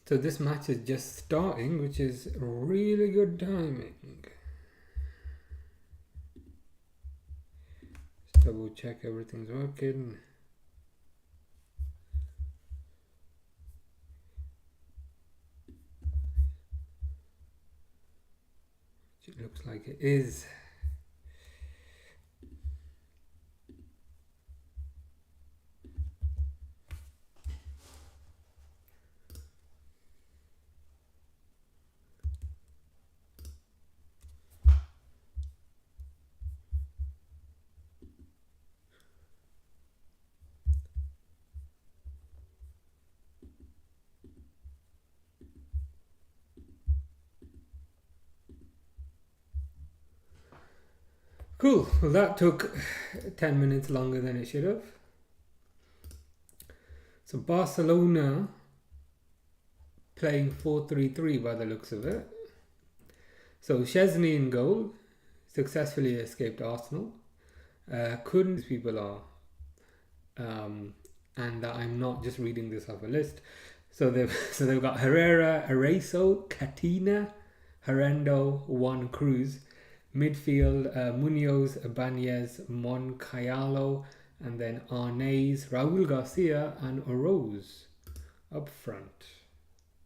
So this match is just starting, which is really good timing. Just double check everything's working. It looks like it is. Cool. Well, that took 10 minutes longer than it should have. So Barcelona playing 4-3-3 by the looks of it. So Szczesny in goal, successfully escaped Arsenal. Couldn't people are, and I'm not just reading this off a list. So they've got Herrera, Areso, Catina, Herendo, Juan Cruz. Midfield, Munoz, Ibanez, Moncayo, and then Arnaiz, Raul Garcia, and Oroz up front.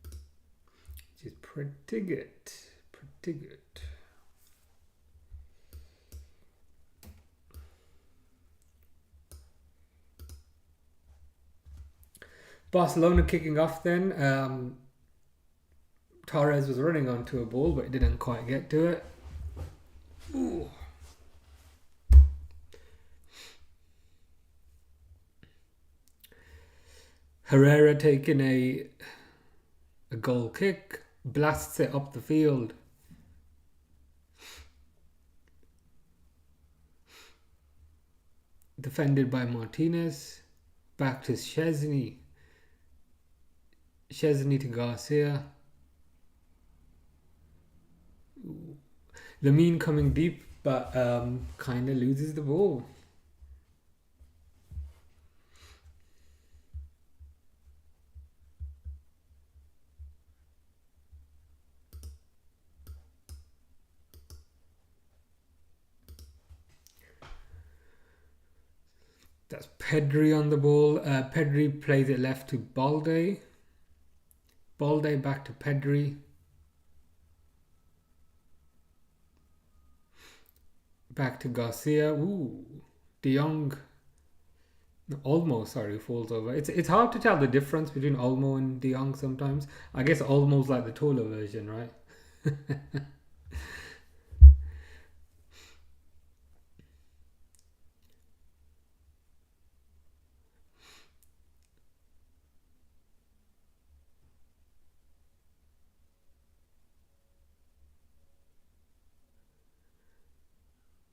Which is pretty good. Pretty good. Barcelona kicking off then. Torres was running onto a ball, but didn't quite get to it. Ooh. Herrera taking a goal kick, blasts it up the field. Defended by Martinez. Back to Szczesny. Szczesny to Garcia. Ooh. Lamine coming deep, but kind of loses the ball. That's Pedri on the ball. Pedri plays it left to Balde. Balde back to Pedri. Back to Garcia. Ooh, De Jong. Olmo, sorry, falls over. It's hard to tell the difference between Olmo and De Jong sometimes. I guess Olmo's like the taller version, right?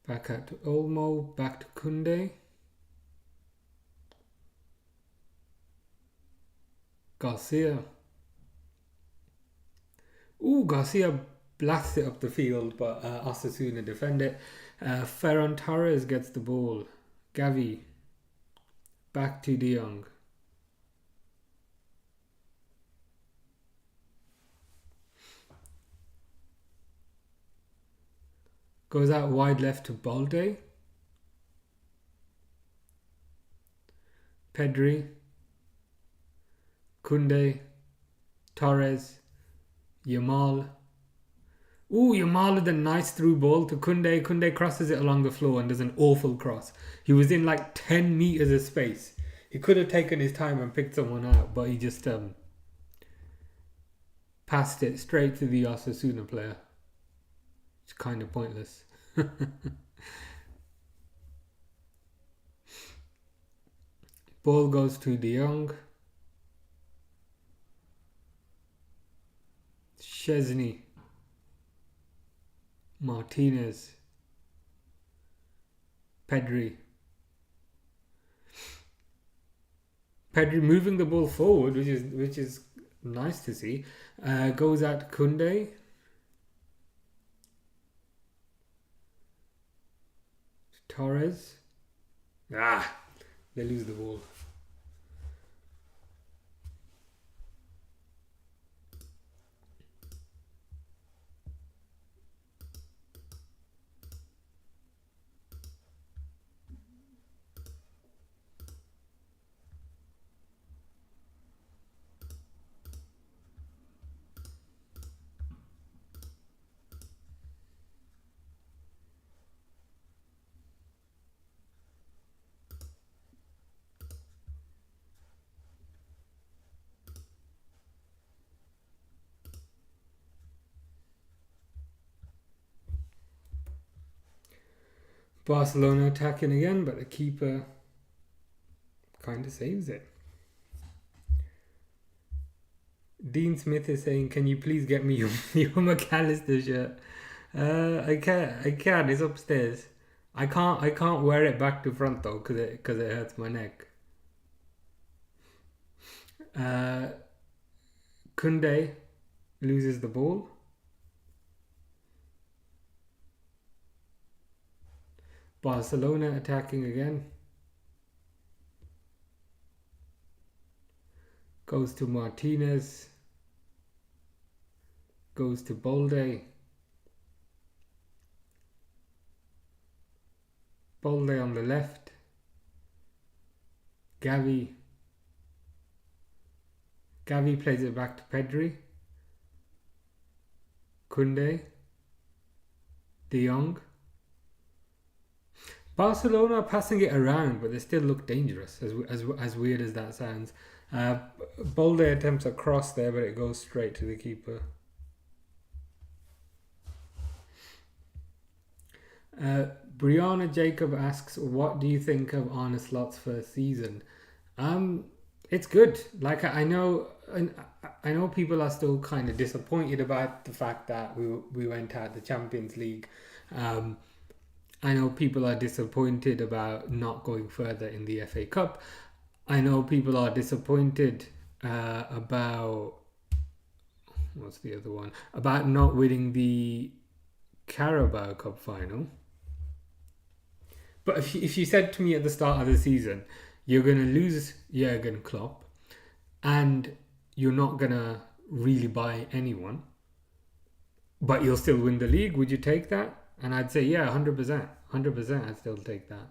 Back out to Olmo. Back to Kunde. Garcia. Ooh, Garcia blasts it up the field, but Osasuna defend it. Ferran Torres gets the ball. Gavi. Back to De Jong. Goes out wide left to Balde. Pedri. Kunde. Torres. Yamal. Ooh, Yamal with a nice through ball to Kunde. Kunde crosses it along the floor and does an awful cross. He was in like 10 meters of space. He could have taken his time and picked someone out, but he just passed it straight to the Osasuna player. It's kind of pointless. Ball goes to De Jong. Szczesny. Martinez. Pedri. Pedri moving the ball forward, which is nice to see. Goes at Kunde. Torres. They lose the ball. Barcelona attacking again, but the keeper kind of saves it. Dean Smith is saying, "Can you please get me your McAllister shirt?" I can. It's upstairs. I can't wear it back to front though, because it hurts my neck. Kunde loses the ball. Barcelona attacking again. Goes to Martinez. Goes to Bolde. Bolde on the left. Gavi plays it back to Pedri. Kunde. De Jong. Barcelona are passing it around, but they still look dangerous, as weird as that sounds. Bolde attempts a cross there, but it goes straight to the keeper. Brianna Jacob asks, "What do you think of Arne Slot's first season?" It's good. Like I know people are still kind of disappointed about the fact that we went out the Champions League. I know people are disappointed about not going further in the FA Cup. I know people are disappointed about what's the other one? About not winning the Carabao Cup final. But if you said to me at the start of the season, you're going to lose Jurgen Klopp and you're not going to really buy anyone, but you'll still win the league, would you take that? And I'd say, yeah, 100%. 100% I'd still take that.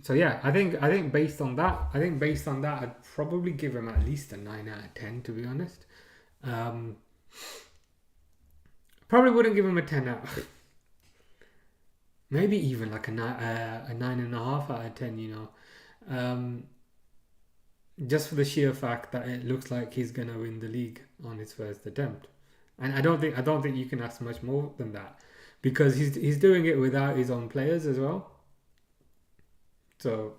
So yeah, I think based on that, I'd probably give him at least a 9 out of 10, to be honest. Probably wouldn't give him a 10 out. Maybe even like a 9.5 out of 10, you know. Just for the sheer fact that it looks like he's gonna win the league on his first attempt. And I don't think you can ask much more than that, because he's doing it without his own players as well. So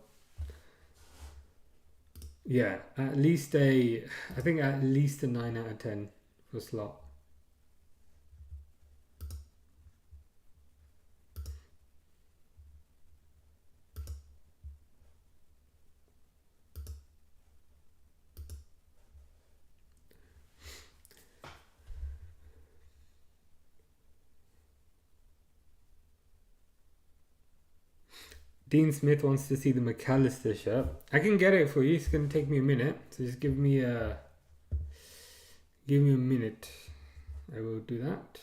yeah, at least a 9 out of 10 for Slot. Dean Smith wants to see the McAllister shirt. I can get it for you. It's going to take me a minute. So just give me a minute. I will do that.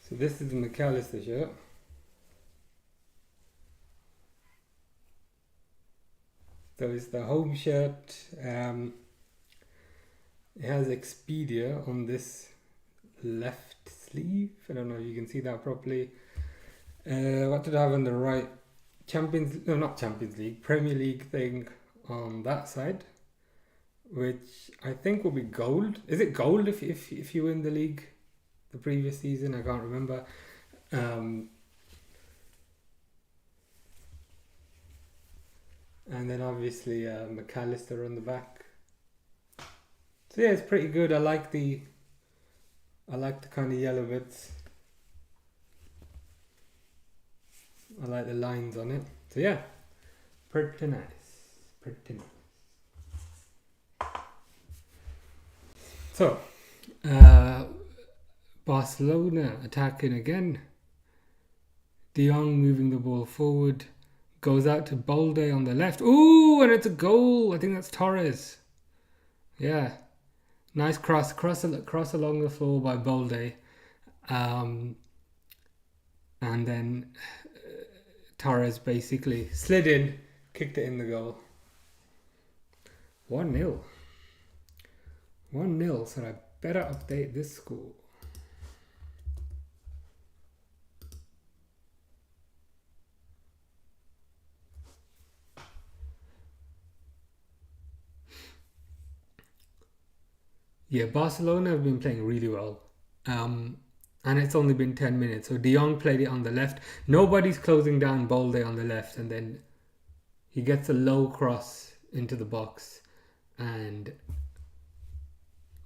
So this is the McAllister shirt. So it's the home shirt. It has Expedia on this left sleeve. I don't know if you can see that properly. What did I have on the right? Not Champions League, Premier League thing on that side, which I think will be gold. Is it gold if you win the league the previous season? I can't remember. Um, and then obviously McAllister on the back. So yeah, it's pretty good. I like the kind of yellow bits. I like the lines on it. So yeah, pretty nice. Pretty nice. So, Barcelona attacking again. De Jong moving the ball forward. Goes out to Balde on the left. Ooh, and it's a goal. I think that's Torres. Yeah. Nice cross along the floor by Balde. And then Torres basically slid in, kicked it in the goal. 1-0. 1-0, so I better update this score. Yeah, Barcelona have been playing really well. And it's only been 10 minutes. So De Jong played it on the left. Nobody's closing down Balde on the left. And then he gets a low cross into the box. And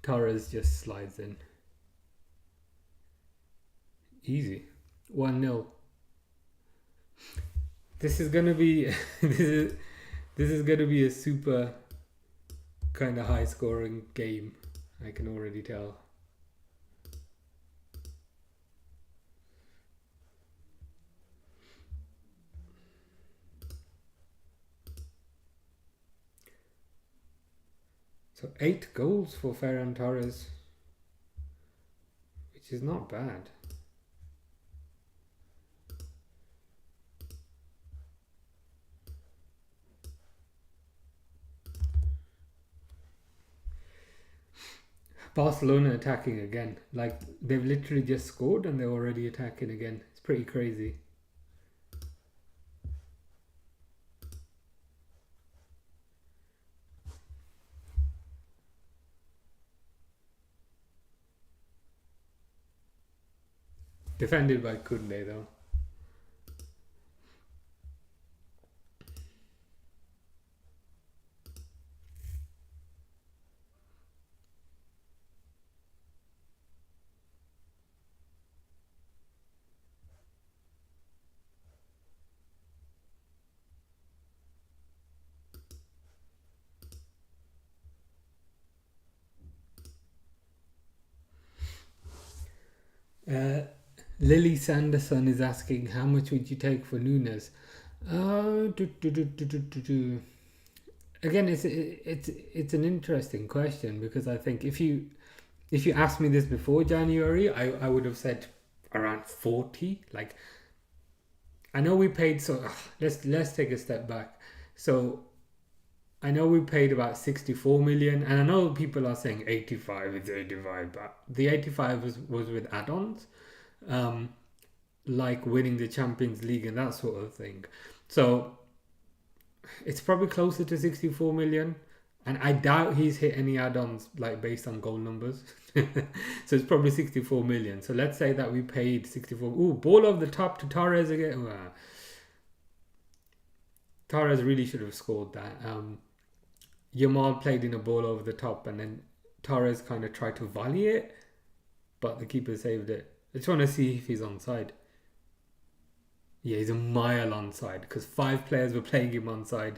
Torres just slides in. Easy. 1-0. This is gonna be this is gonna be a super kind of high scoring game. I can already tell. So 8 goals for Ferran Torres, which is not bad. Barcelona attacking again. Like, they've literally just scored and they're already attacking again. It's pretty crazy. Defended by Koundé though. Lily Sanderson is asking, how much would you take for Nunes? Again, it's an interesting question, because I think if you asked me this before January, I would have said around 40. Like, I know we paid, so let's take a step back. So I know we paid about 64 million, and I know people are saying 85, it's 85, but the 85 was with add-ons, like winning the Champions League and that sort of thing. So it's probably closer to 64 million, and I doubt he's hit any add-ons like based on goal numbers. So it's probably 64 million. So let's say that we paid 64. Ooh, ball over the top to Torres again. Torres really should have scored that. Yamal played in a ball over the top, and then Torres kind of tried to volley it, but the keeper saved it. I just want to see if he's onside. Yeah, he's a mile onside, because 5 players were playing him onside.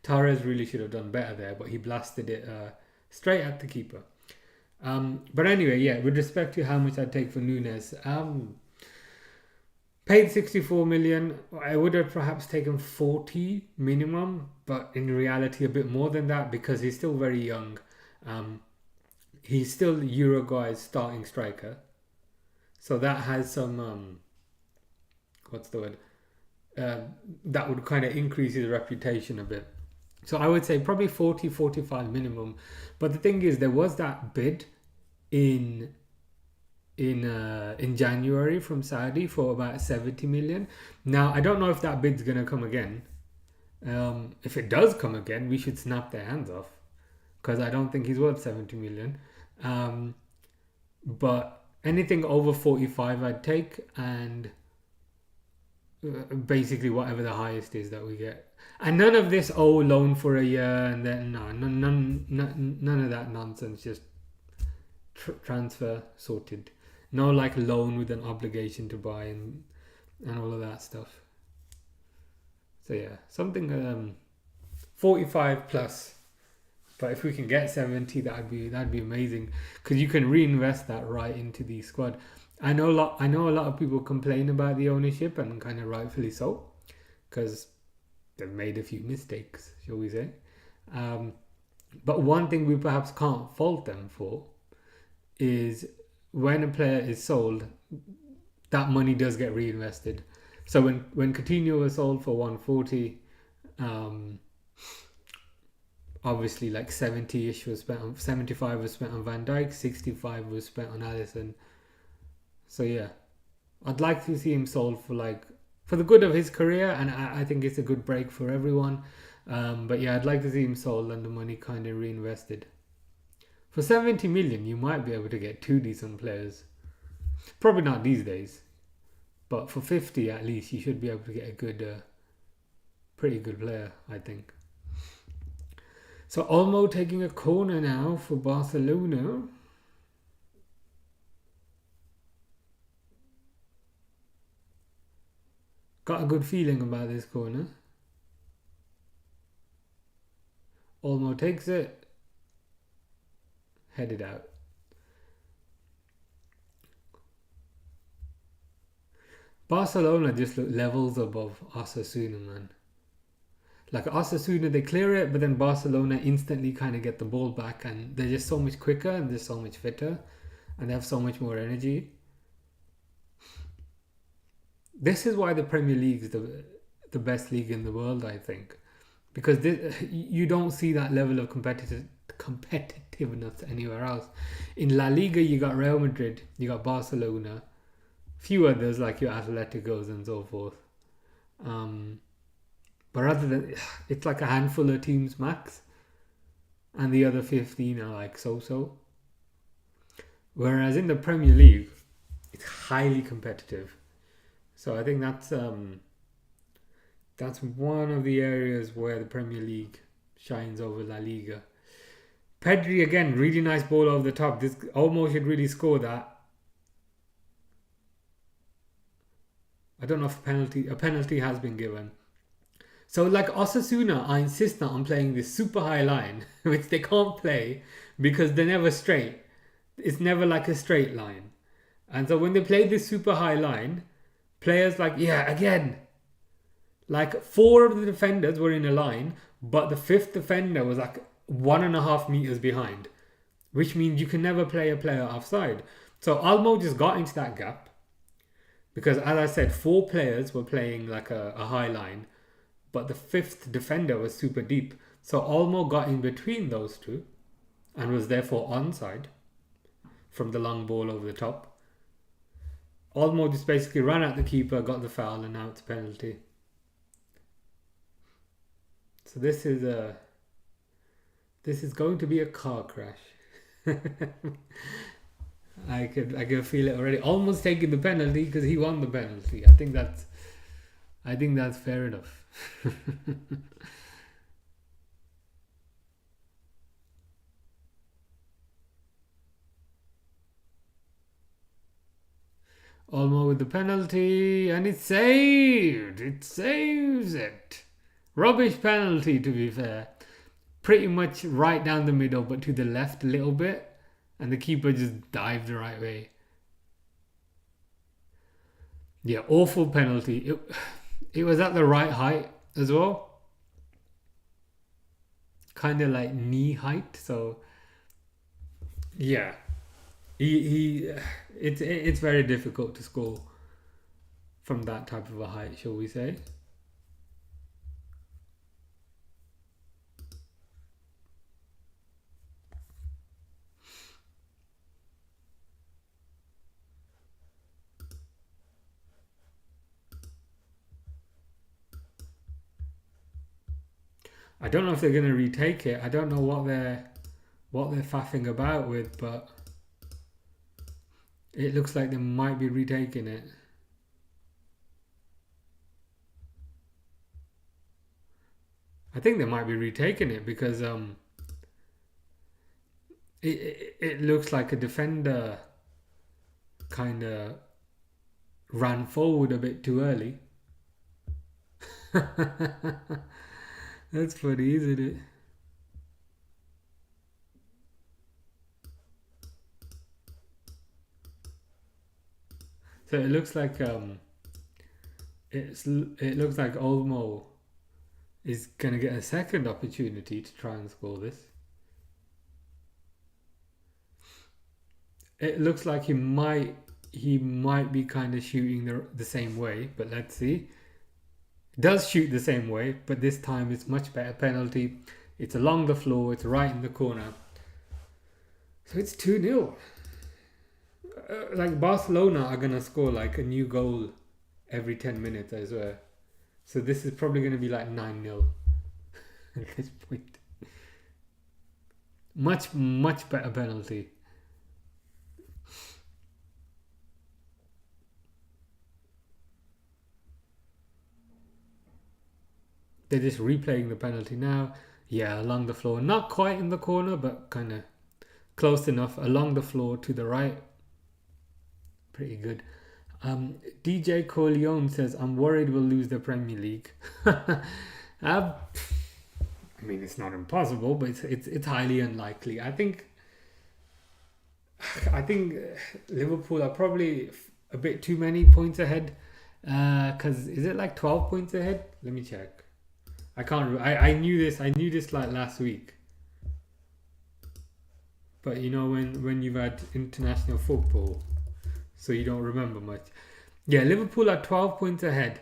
Torres really should have done better there, but he blasted it straight at the keeper. But anyway, yeah, with respect to how much I'd take for Nunes, paid 64 million. I would have perhaps taken 40 minimum, but in reality a bit more than that, because he's still very young. He's still Uruguay's starting striker, so that has some what's the word, that would kind of increase his reputation a bit. So I would say probably 40, 45 minimum. But the thing is, there was that bid in January from Saudi for about 70 million. Now I don't know if that bid's gonna come again. If it does come again, we should snap their hands off, because I don't think he's worth 70 million. But anything over 45 I'd take, and basically whatever the highest is that we get. And none of this loan for a year and then none of that nonsense. Just transfer sorted. No like loan with an obligation to buy and all of that stuff. So yeah, something 45 plus. But if we can get 70, that'd be amazing, because you can reinvest that right into the squad. I know a lot of people complain about the ownership, and kind of rightfully so, because they've made a few mistakes, shall we say. But one thing we perhaps can't fault them for is when a player is sold, that money does get reinvested. So when Coutinho was sold for 140, obviously like 70-ish was spent on, 75 was spent on Van Dijk, 65 was spent on Alisson. So yeah, I'd like to see him sold for the good of his career, and I think it's a good break for everyone. But yeah, I'd like to see him sold and the money kind of reinvested. For 70 million, you might be able to get 2 decent players. Probably not these days, but for 50 at least, you should be able to get a good, pretty good player, I think. So Olmo taking a corner now for Barcelona. Got a good feeling about this corner. Olmo takes it. Headed out. Barcelona just look levels above Osasuna, man. Like Osasuna, they clear it, but then Barcelona instantly kind of get the ball back, and they're just so much quicker and they're so much fitter, and they have so much more energy. This is why the Premier League is the best league in the world, I think, because you don't see that level of competitiveness anywhere else. In La Liga, you got Real Madrid, you got Barcelona, few others like your Atleticos and so forth. But rather than, it's like a handful of teams max, and the other 15 are like so-so. Whereas in the Premier League, it's highly competitive. So I think that's one of the areas where the Premier League shines over La Liga. Pedri again, really nice ball over the top. This almost should really score that. I don't know if a penalty has been given. So like Osasuna are insistent on playing this super high line, which they can't play because they're never straight. It's never like a straight line. And so when they play this super high line, players like 4 of the defenders were in a line, but the 5th defender was like 1.5 meters behind, which means you can never play a player offside. So Olmo just got into that gap because, as I said, 4 players were playing like a high line, but the 5th defender was super deep. So Olmo got in between those two and was therefore onside from the long ball over the top. Olmo just basically ran at the keeper, got the foul, and now it's a penalty. So this is going to be a car crash. I can feel it already. Almost taking the penalty because he won the penalty. I think that's fair enough. Olmo with the penalty, and it's saved. It saves it. Rubbish penalty, to be fair. Pretty much right down the middle, but to the left a little bit, and the keeper just dived the right way. Yeah, awful penalty. It was at the right height as well. Kind of like knee height, so yeah. It's very difficult to score from that type of a height, shall we say. I don't know if they're going to retake it. I don't know what they're faffing about with, but It looks like they might be retaking it. I think they might be retaking it because it looks like a defender kind of ran forward a bit too early. That's funny, isn't it? So it looks like it looks like Olmo is gonna get a second opportunity to try and score this. It looks like he might be kind of shooting the same way, but let's see. Does shoot the same way, but this time it's much better penalty. It's along the floor, it's right in the corner. So it's 2-0. Like Barcelona are gonna score like a new goal every 10 minutes, I swear. So this is probably gonna be like 9-0 at this point. Much better penalty. They're just replaying the penalty now. Yeah, along the floor. Not quite in the corner, but kind of close enough. Along the floor to the right. Pretty good. DJ Corleone says, I'm worried we'll lose the Premier League. I mean, it's not impossible, but it's highly unlikely. I think Liverpool are probably a bit too many points ahead. Because is it like 12 points ahead? Let me check. I can't. I knew this. I knew this like last week. But you know when you've had international football, so you don't remember much. Yeah, Liverpool are 12 points ahead,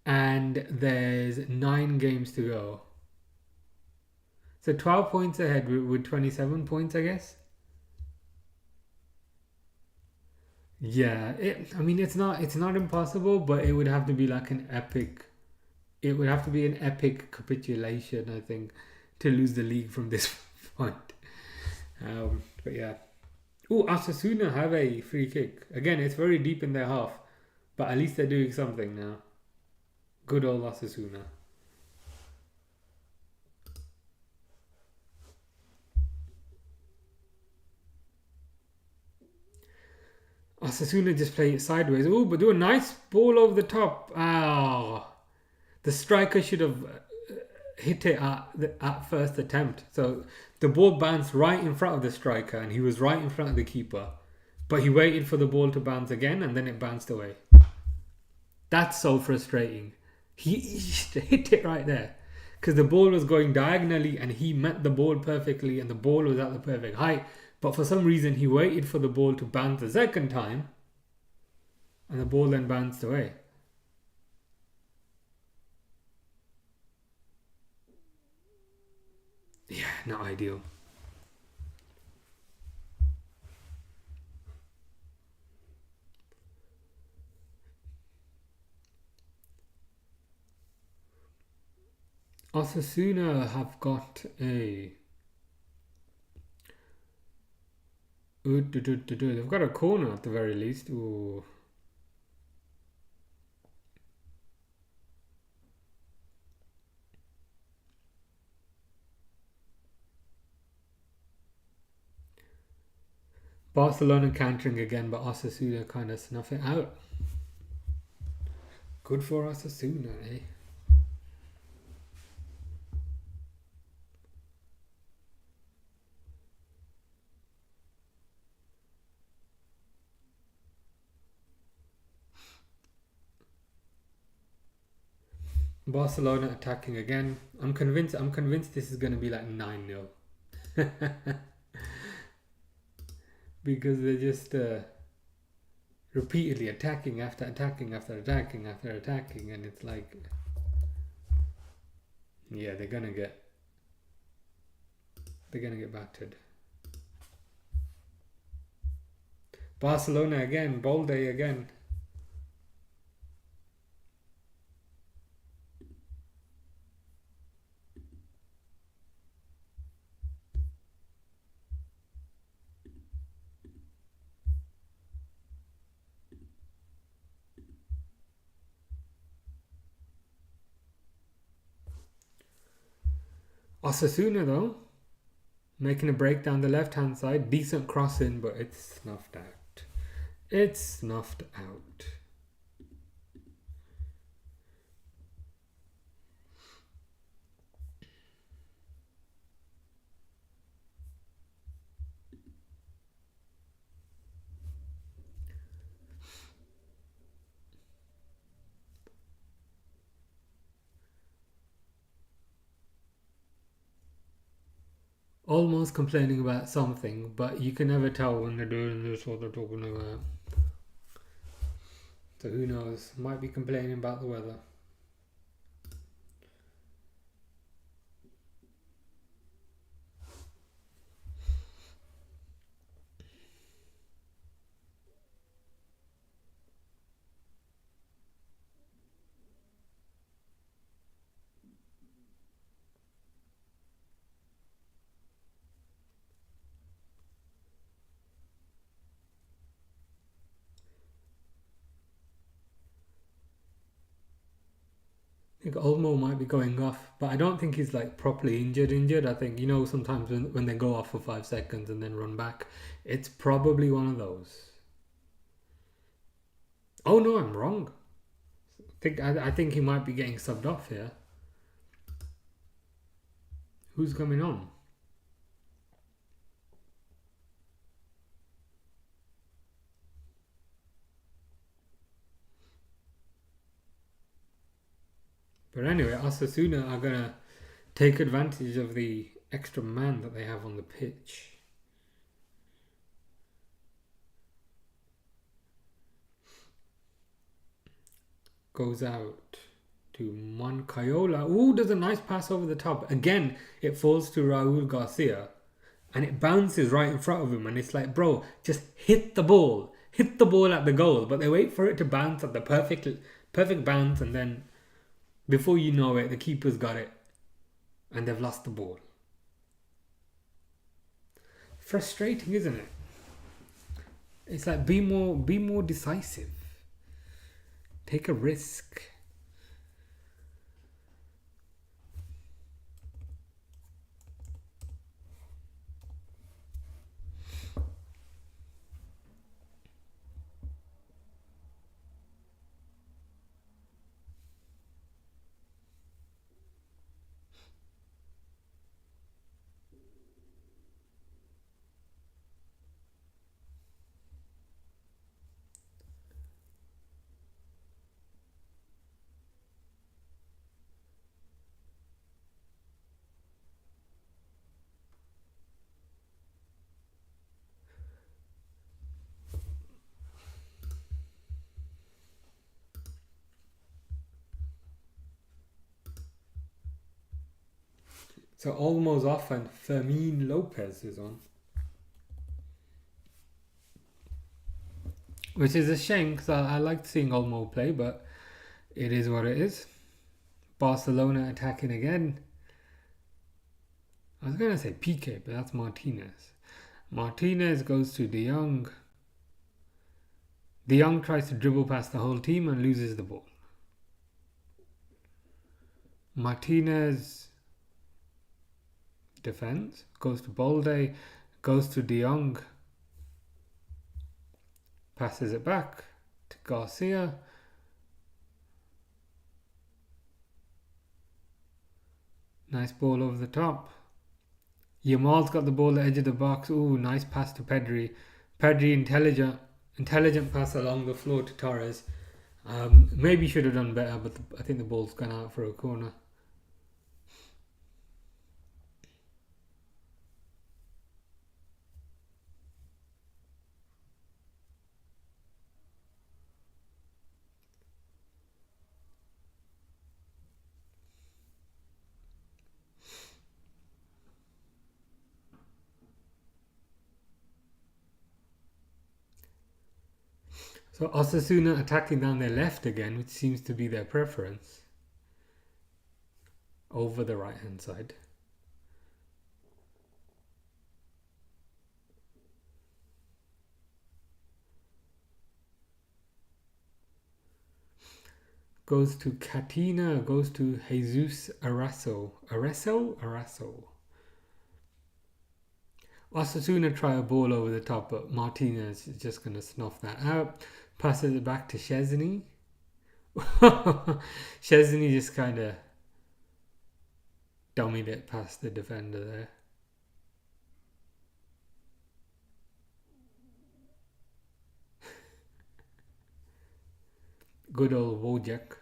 and there's 9 games to go. So 12 points ahead with 27 points, I guess. Yeah, I mean it's not impossible, but it would have to be like an epic. It would have to be an epic capitulation, I think, to lose the league from this point. But yeah. Oh, Osasuna have a free kick. Again, it's very deep in their half, but at least they're doing something now. Good old Osasuna. Osasuna just play it sideways. Oh, but do a nice ball over the top. Oh, the striker should have hit it at first attempt. So the ball bounced right in front of the striker, and he was right in front of the keeper. But he waited for the ball to bounce again, and then it bounced away. That's so frustrating. He hit it right there. Because the ball was going diagonally, and he met the ball perfectly, and the ball was at the perfect height. But for some reason, he waited for the ball to bounce the second time, and the ball then bounced away. Yeah, not ideal. Osasuna have got a... They've got a corner at the very least. Ooh. Barcelona countering again, but Osasuna kind of snuff it out. Good for Osasuna, eh? Barcelona attacking again. I'm convinced this is going to be like 9-0. Because they're just repeatedly attacking after attacking after attacking after attacking, and it's like, yeah, they're gonna get battered. Barcelona again, Balde again. Osasuna though, making a break down the left hand side. Decent crossing, but it's snuffed out. It's snuffed out. Almost complaining about something, but you can never tell when they're doing this what they're talking about. So who knows? Might be complaining about the weather. I think Olmo might be going off, but I don't think he's like properly injured. I think, sometimes when they go off for 5 seconds and then run back, it's probably one of those. Oh no, I'm wrong. I think he might be getting subbed off here. Who's coming on? But anyway, Osasuna are going to take advantage of the extra man that they have on the pitch. Goes out to Moncayola. Ooh, does a nice pass over the top. Again, it falls to Raul Garcia. And it bounces right in front of him. And it's like, bro, just hit the ball. Hit the ball at the goal. But they wait for it to bounce at the perfect bounce. And then before you know it, the keeper's got it. And they've lost the ball. Frustrating, isn't it? It's like, be more decisive. Take a risk. So Olmo's off and Fermin Lopez is on. Which is a shame because I liked seeing Olmo play, but it is what it is. Barcelona attacking again. I was going to say Piqué, but that's Martinez. Martinez goes to De Jong. De Jong tries to dribble past the whole team and loses the ball. Martinez defends, goes to Balde, goes to De Jong, passes it back to Garcia. Nice ball over the top. Yamal's got the ball at the edge of the box. Ooh, nice pass to Pedri. Pedri, intelligent pass along the floor to Torres. Maybe should have done better, but I think the ball's gone out for a corner. So Osasuna attacking down their left again, which seems to be their preference, over the right hand side. goes to Katina, goes to Jesus Araso. Araso. Osasuna try a ball over the top, but Martinez is just going to snuff that out. Passes it back to Szczesny. Szczesny just kind of dummied it past the defender there. Good old Wojciech.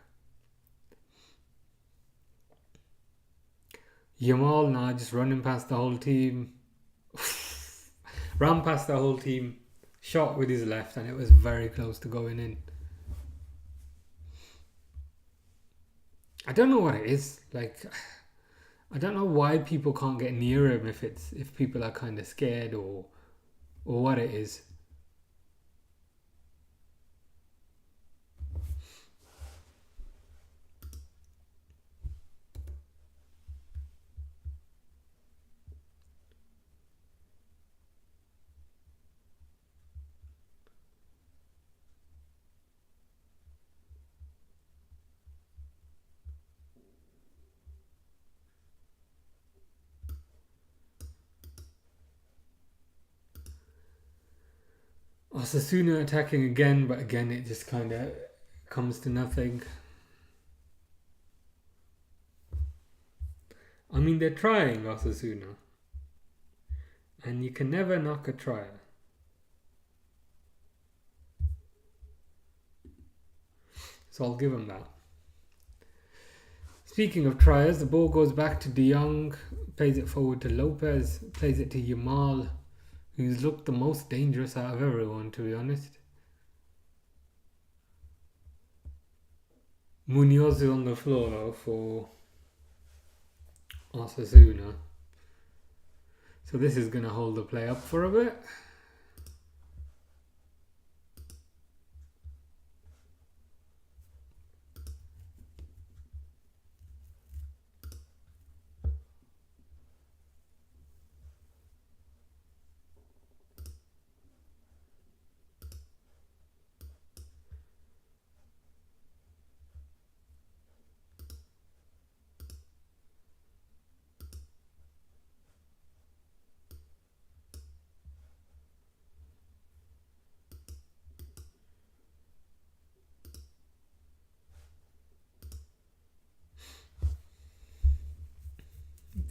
Yamal now just running past the whole team. Ran past the whole team. Shot with his left and it was very close to going in. I don't know what it is. Like, I don't know why people can't get near him if people are kind of scared or what it is. Osasuna attacking again, but again it just kind of comes to nothing. I mean, they're trying, Osasuna. And you can never knock a trier. So I'll give them that. Speaking of triers, the ball goes back to De Jong, plays it forward to Lopez, plays it to Yamal, who's looked the most dangerous out of everyone, to be honest. Munoz is on the floor for Osasuna. So this is going to hold the play up for a bit.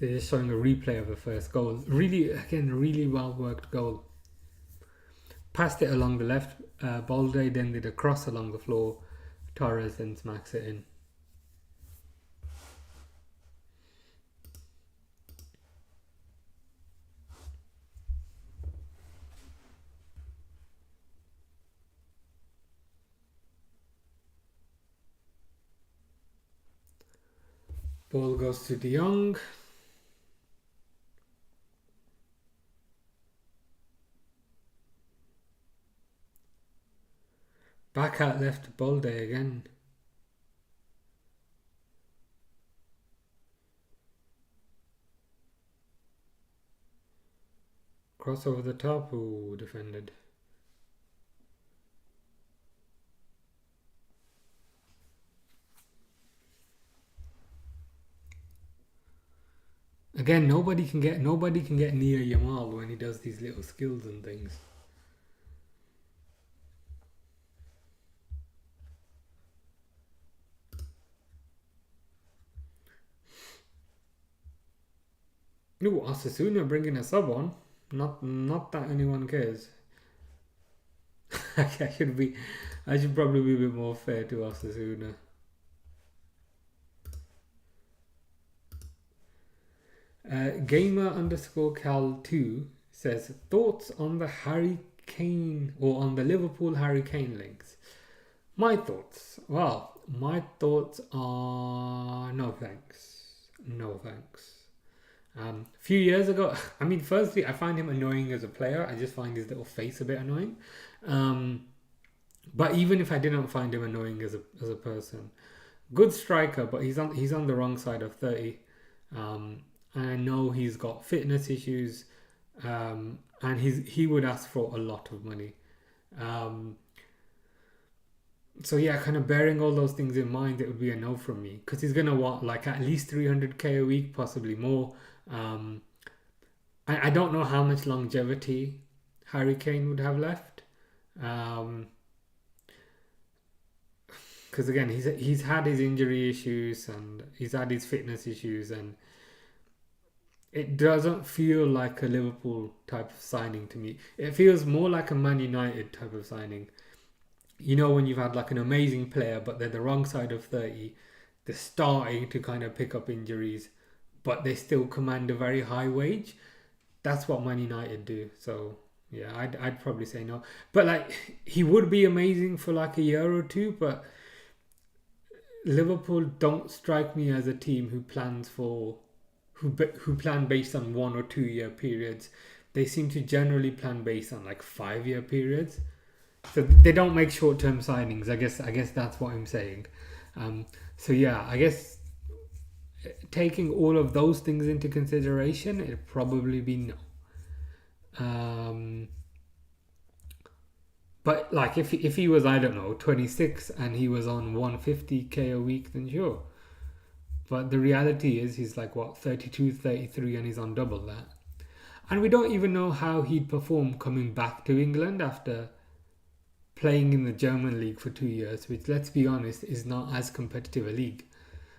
They're just showing a replay of the first goal. Really, again, really well worked goal. Passed it along the left. Balde then did a cross along the floor. Torres then smacks it in. Ball goes to De Jong. Back out left to Balde again. Cross over the top. Ooh, defended. Again, nobody can get near Yamal when he does these little skills and things. Ooh, Osasuna bringing a sub on. Not that anyone cares. I should probably be a bit more fair to Osasuna. Gamer_Cal2 says thoughts on the Harry Kane or on the Liverpool Harry Kane links. My thoughts. Well, my thoughts are no thanks. No thanks. A few years ago, I mean, firstly, I find him annoying as a player. I just find his little face a bit annoying. But even if I didn't find him annoying as a person, good striker, but he's on the wrong side of 30. I know he's got fitness issues, and he would ask for a lot of money. So yeah, kind of bearing all those things in mind, it would be a no from me because he's gonna want like at least 300k a week, possibly more. Um, I don't know how much longevity Harry Kane would have left. Um, because again, he's had his injury issues and he's had his fitness issues, and it doesn't feel like a Liverpool type of signing to me. It feels more like a Man United type of signing. You know, when you've had like an amazing player, but they're the wrong side of 30, they're starting to kind of pick up injuries, but they still command a very high wage. That's what Man United do. So yeah, I'd probably say no. But like he would be amazing for like a year or two, but Liverpool don't strike me as a team who plans for who plan based on 1 or 2 year periods. They seem to generally plan based on like 5 year periods. So they don't make short term signings. I guess that's what I'm saying. So yeah, I guess taking all of those things into consideration, it'd probably be no. Um, but like if he was, I don't know, 26 and he was on 150k a week, then sure. But the reality is he's like what, 32, 33, and he's on double that. And we don't even know how he'd perform coming back to England after playing in the German league for 2 years, which, let's be honest, is not as competitive a league.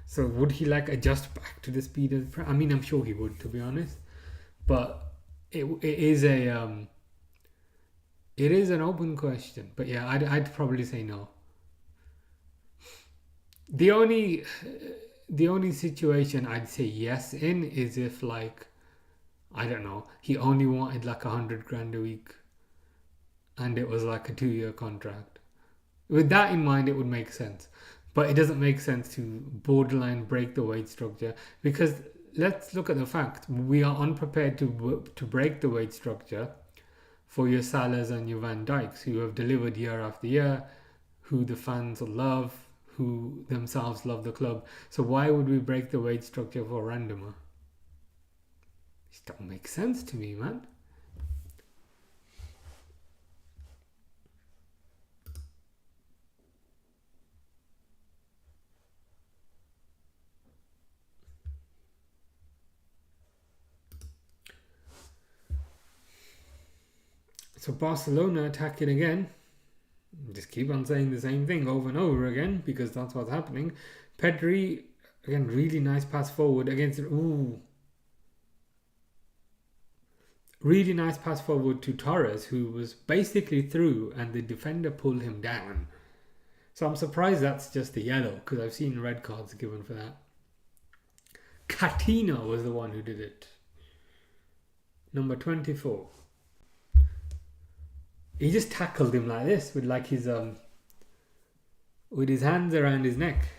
So would he like adjust back to the speed of I mean, I'm sure he would, to be honest. But it is an open question. But yeah, I'd probably say no. The only the only situation I'd say yes in is if like, I don't know, he only wanted like 100 grand a week and it was like a 2 year contract. With that in mind, it would make sense. But it doesn't make sense to borderline break the wage structure because let's look at the fact we are unprepared to break the wage structure for your Salahs and your Van Dijks who have delivered year after year, who the fans love, who themselves love the club. So why would we break the wage structure for a randomer? It don't make sense to me, man. So Barcelona attacking again. Just keep on saying the same thing over and over again because that's what's happening. Pedri, again, really nice pass forward against. Ooh. Really nice pass forward to Torres, who was basically through, and the defender pulled him down. So I'm surprised that's just a yellow because I've seen red cards given for that. Katina was the one who did it. Number 24. He just tackled him like this with like his with his hands around his neck.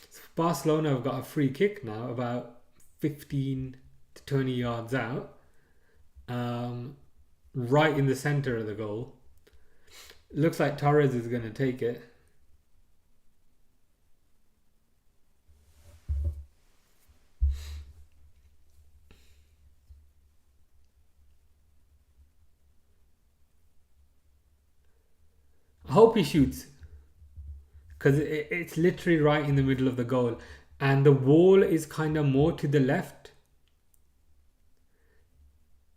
So Barcelona have got a free kick now, about 15 to 20 yards out, right in the center of the goal. Looks like Torres is going to take it. I hope he shoots because it's literally right in the middle of the goal, and the wall is kind of more to the left,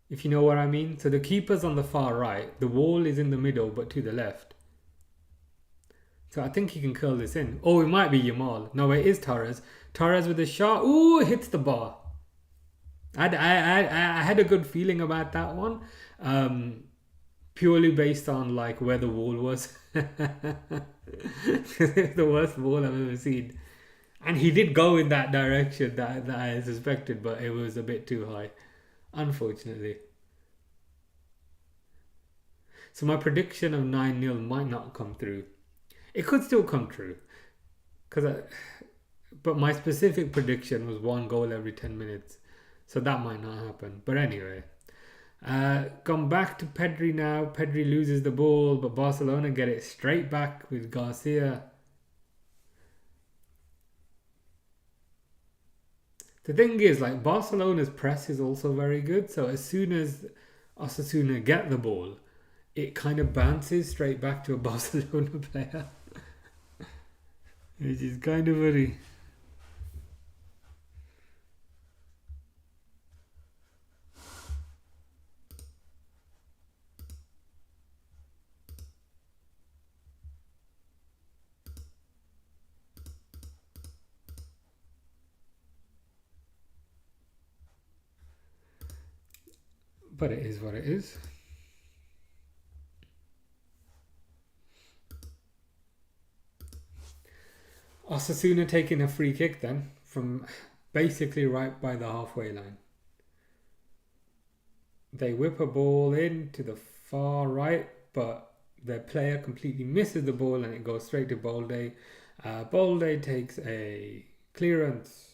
if you know what I mean. So the keeper's on the far right, the wall is in the middle but to the left. So I think he can curl this in. Oh, it might be Yamal. No, it is Torres. Torres with a shot. Ooh, hits the bar. I had a good feeling about that one. Purely based on like where the wall was. It's the worst wall I've ever seen. And he did go in that direction that I suspected, but it was a bit too high, unfortunately. So my prediction of 9-0 might not come through. It could still come true. But my specific prediction was 1 goal every 10 minutes. So that might not happen. But anyway. Gone back to Pedri now. Pedri loses the ball, but Barcelona get it straight back with Garcia. The thing is, like, Barcelona's press is also very good. So as soon as Osasuna get the ball, it kind of bounces straight back to a Barcelona player, which is kind of very. But it is what it is. Osasuna taking a free kick then from basically right by the halfway line. They whip a ball in to the far right, but their player completely misses the ball and it goes straight to Balde. Balde takes a clearance.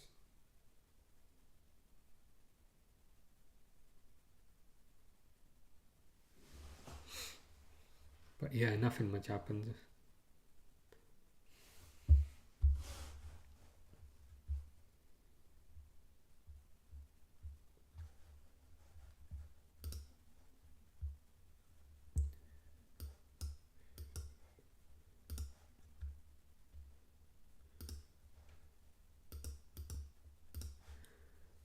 But yeah, nothing much happens.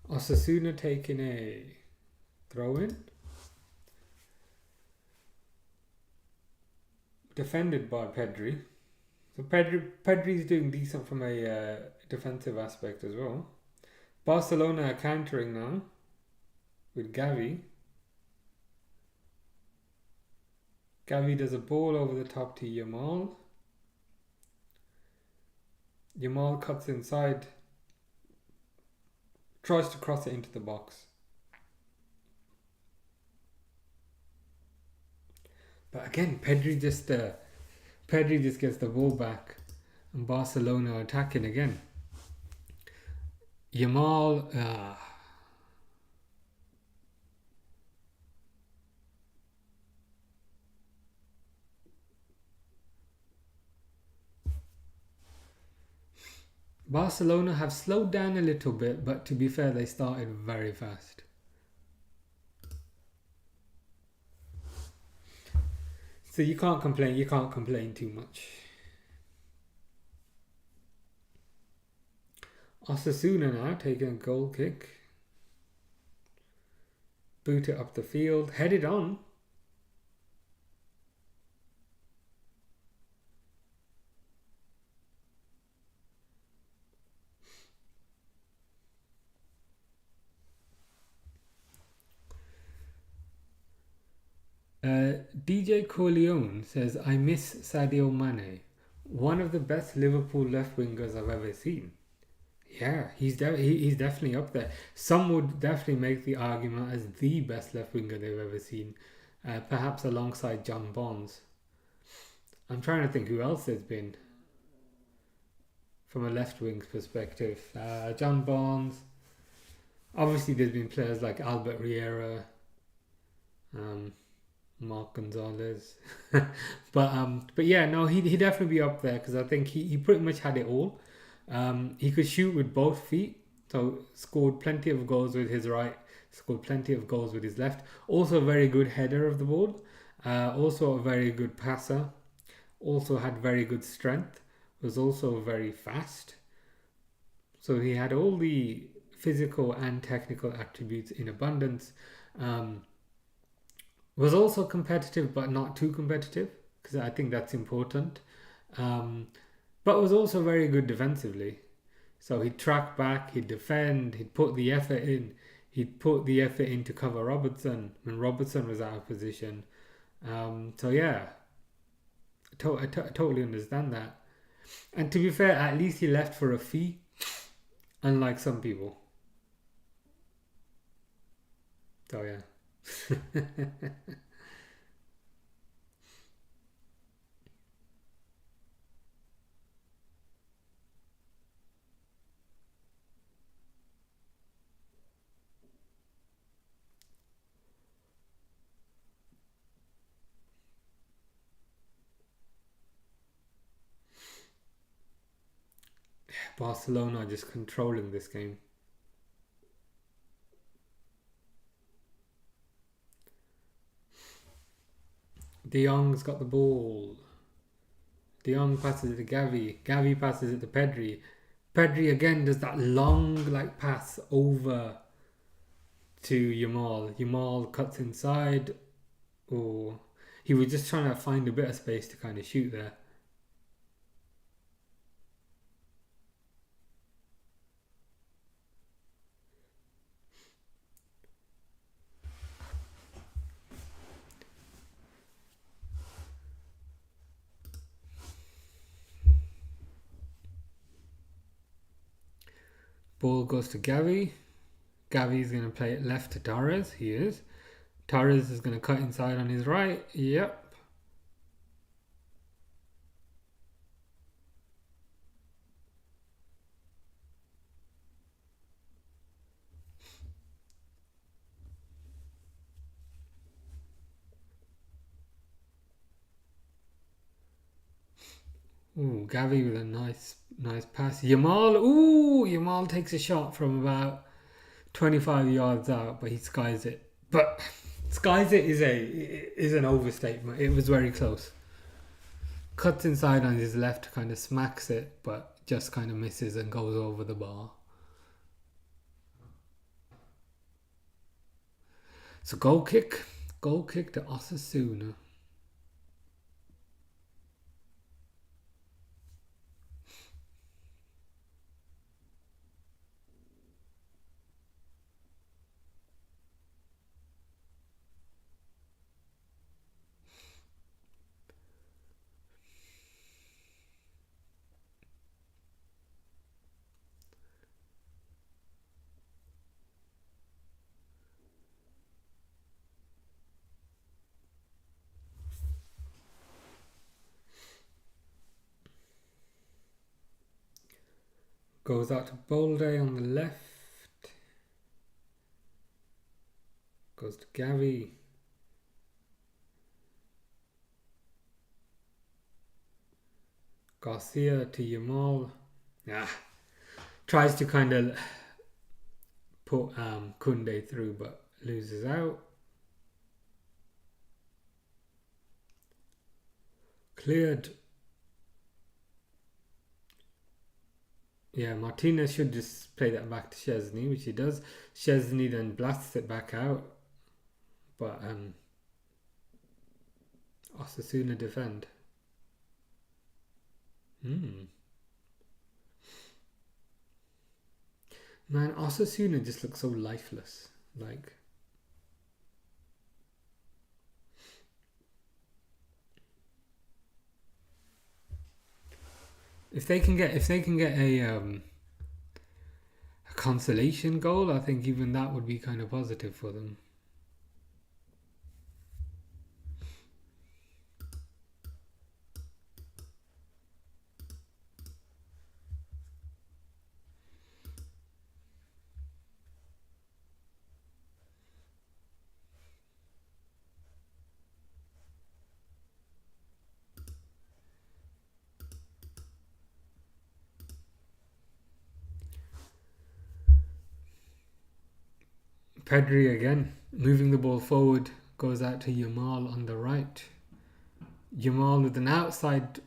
Osasuna taking a throw in. Defended by Pedri. So Pedri's doing decent from a defensive aspect as well. Barcelona are countering now with Gavi. Gavi does a ball over the top to Yamal. Yamal cuts inside. Tries to cross it into the box. But again, Pedri just gets the ball back and Barcelona are attacking again. Yamal, Barcelona have slowed down a little bit, but to be fair, they started very fast. So you can't complain too much. Osasuna now taking a goal kick. Boot it up the field, headed on. DJ Corleone says, I miss Sadio Mane, one of the best Liverpool left wingers I've ever seen. Yeah, he's definitely up there. Some would definitely make the argument as the best left winger they've ever seen, perhaps alongside John Bonds. I'm trying to think who else there's been from a left wing's perspective. John Bonds. Obviously, there's been players like Albert Riera, Mark Gonzalez, but yeah, no, he'd definitely be up there because I think he pretty much had it all. He could shoot with both feet, so scored plenty of goals with his right, scored plenty of goals with his left. Also a very good header of the ball, also a very good passer, also had very good strength, was also very fast. So he had all the physical and technical attributes in abundance. Was also competitive, but not too competitive, because I think that's important. But was also very good defensively. So he'd track back, he'd defend, he'd put the effort in. He'd put the effort in to cover Robertson when Robertson was out of position. So yeah, I totally understand that. And to be fair, at least he left for a fee, unlike some people. So yeah. Barcelona just controlling this game. De Jong's got the ball. De Jong passes it to Gavi. Gavi passes it to Pedri. Pedri again does that long pass over to Yamal. Yamal cuts inside. Oh, he was just trying to find a bit of space to kind of shoot there. Ball goes to Gavi. Gavi's going to play it left to Torres. He is. Torres is going to cut inside on his right. Yep. Ooh, Gavi with a nice pass. Yamal takes a shot from about 25 yards out, but he skies it. But skies it is an overstatement. It was very close. Cuts inside on his left, kind of smacks it, but just kind of misses and goes over the bar. So goal kick to Osasuna. Goes out to Bolde on the left. Goes to Gavi. Garcia to Yamal. Tries to kind of put Koundé through, but loses out. Cleared. Yeah, Martinez should just play that back to Szczesny, which he does. Szczesny then blasts it back out. But Osasuna defend. Man, Osasuna just looks so lifeless. If they can get a consolation goal, I think even that would be kind of positive for them. Pedri again, moving the ball forward, goes out to Yamal on the right. Yamal with an outside,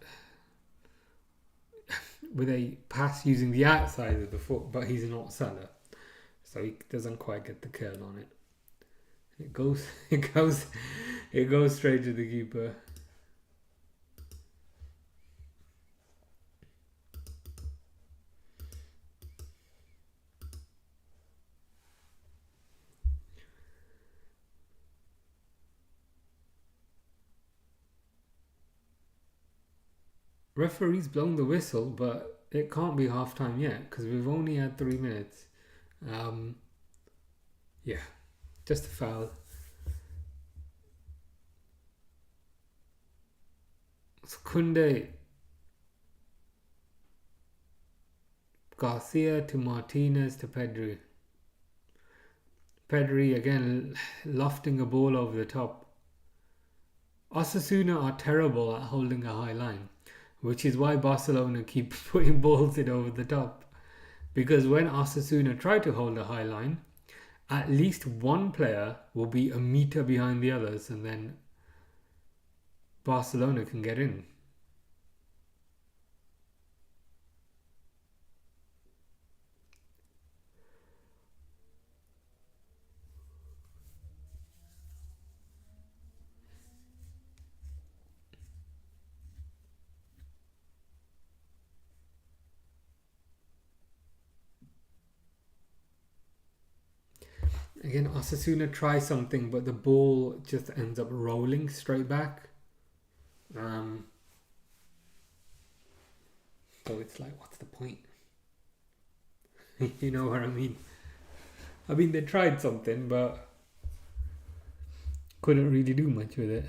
with a pass using the outside of the foot, but he's not Salah, so he doesn't quite get the curl on it. It goes straight to the keeper. Referee's blown the whistle, but it can't be half time yet because we've only had 3 minutes. Yeah, just a foul. So Koundé, Garcia to Martinez to Pedri. Pedri again lofting a ball over the top. Osasuna are terrible at holding a high line, which is why Barcelona keep putting balls in over the top. Because when Osasuna try to hold a high line, at least one player will be a meter behind the others, and then Barcelona can get in. Again, Osasuna try something, but the ball just ends up rolling straight back. So it's like, what's the point? You know what I mean? I mean, they tried something, but couldn't really do much with it.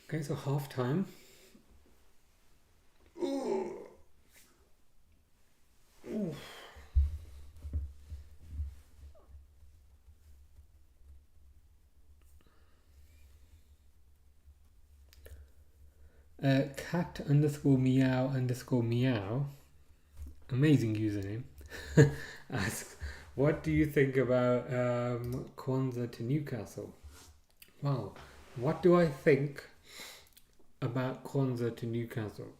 Okay, so half time. Cat underscore meow underscore meow. Amazing username. Asks, what do you think about Kwanzaa to Newcastle? Wow. What do I think about Kwanzaa to Newcastle?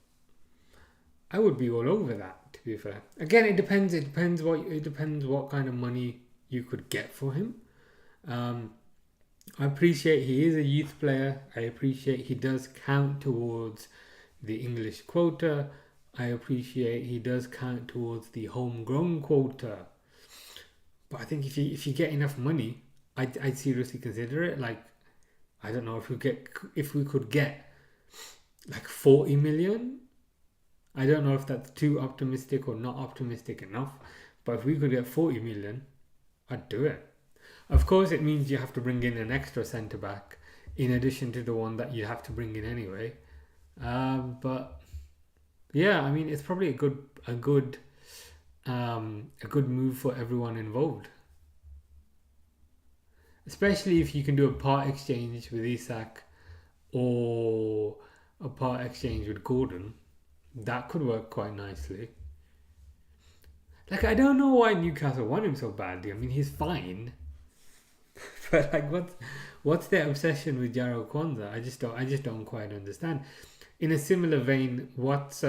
I would be all over that, to be fair. Again, it depends. It depends what kind of money you could get for him. I appreciate he is a youth player. I appreciate he does count towards the English quota. I appreciate he does count towards the homegrown quota. But I think if you get enough money, I'd seriously consider it. Like, I don't know, if we could get like 40 million. I don't know if that's too optimistic or not optimistic enough. But if we could get 40 million, I'd do it. Of course, it means you have to bring in an extra centre back in addition to the one that you have to bring in anyway. But yeah, I mean, it's probably a good move for everyone involved. Especially if you can do a part exchange with Isak or a part exchange with Gordon, that could work quite nicely. Like, I don't know why Newcastle want him so badly. I mean, he's fine. But like, what's their obsession with Jaro Kwanzaa? I just don't quite understand. In a similar vein, what's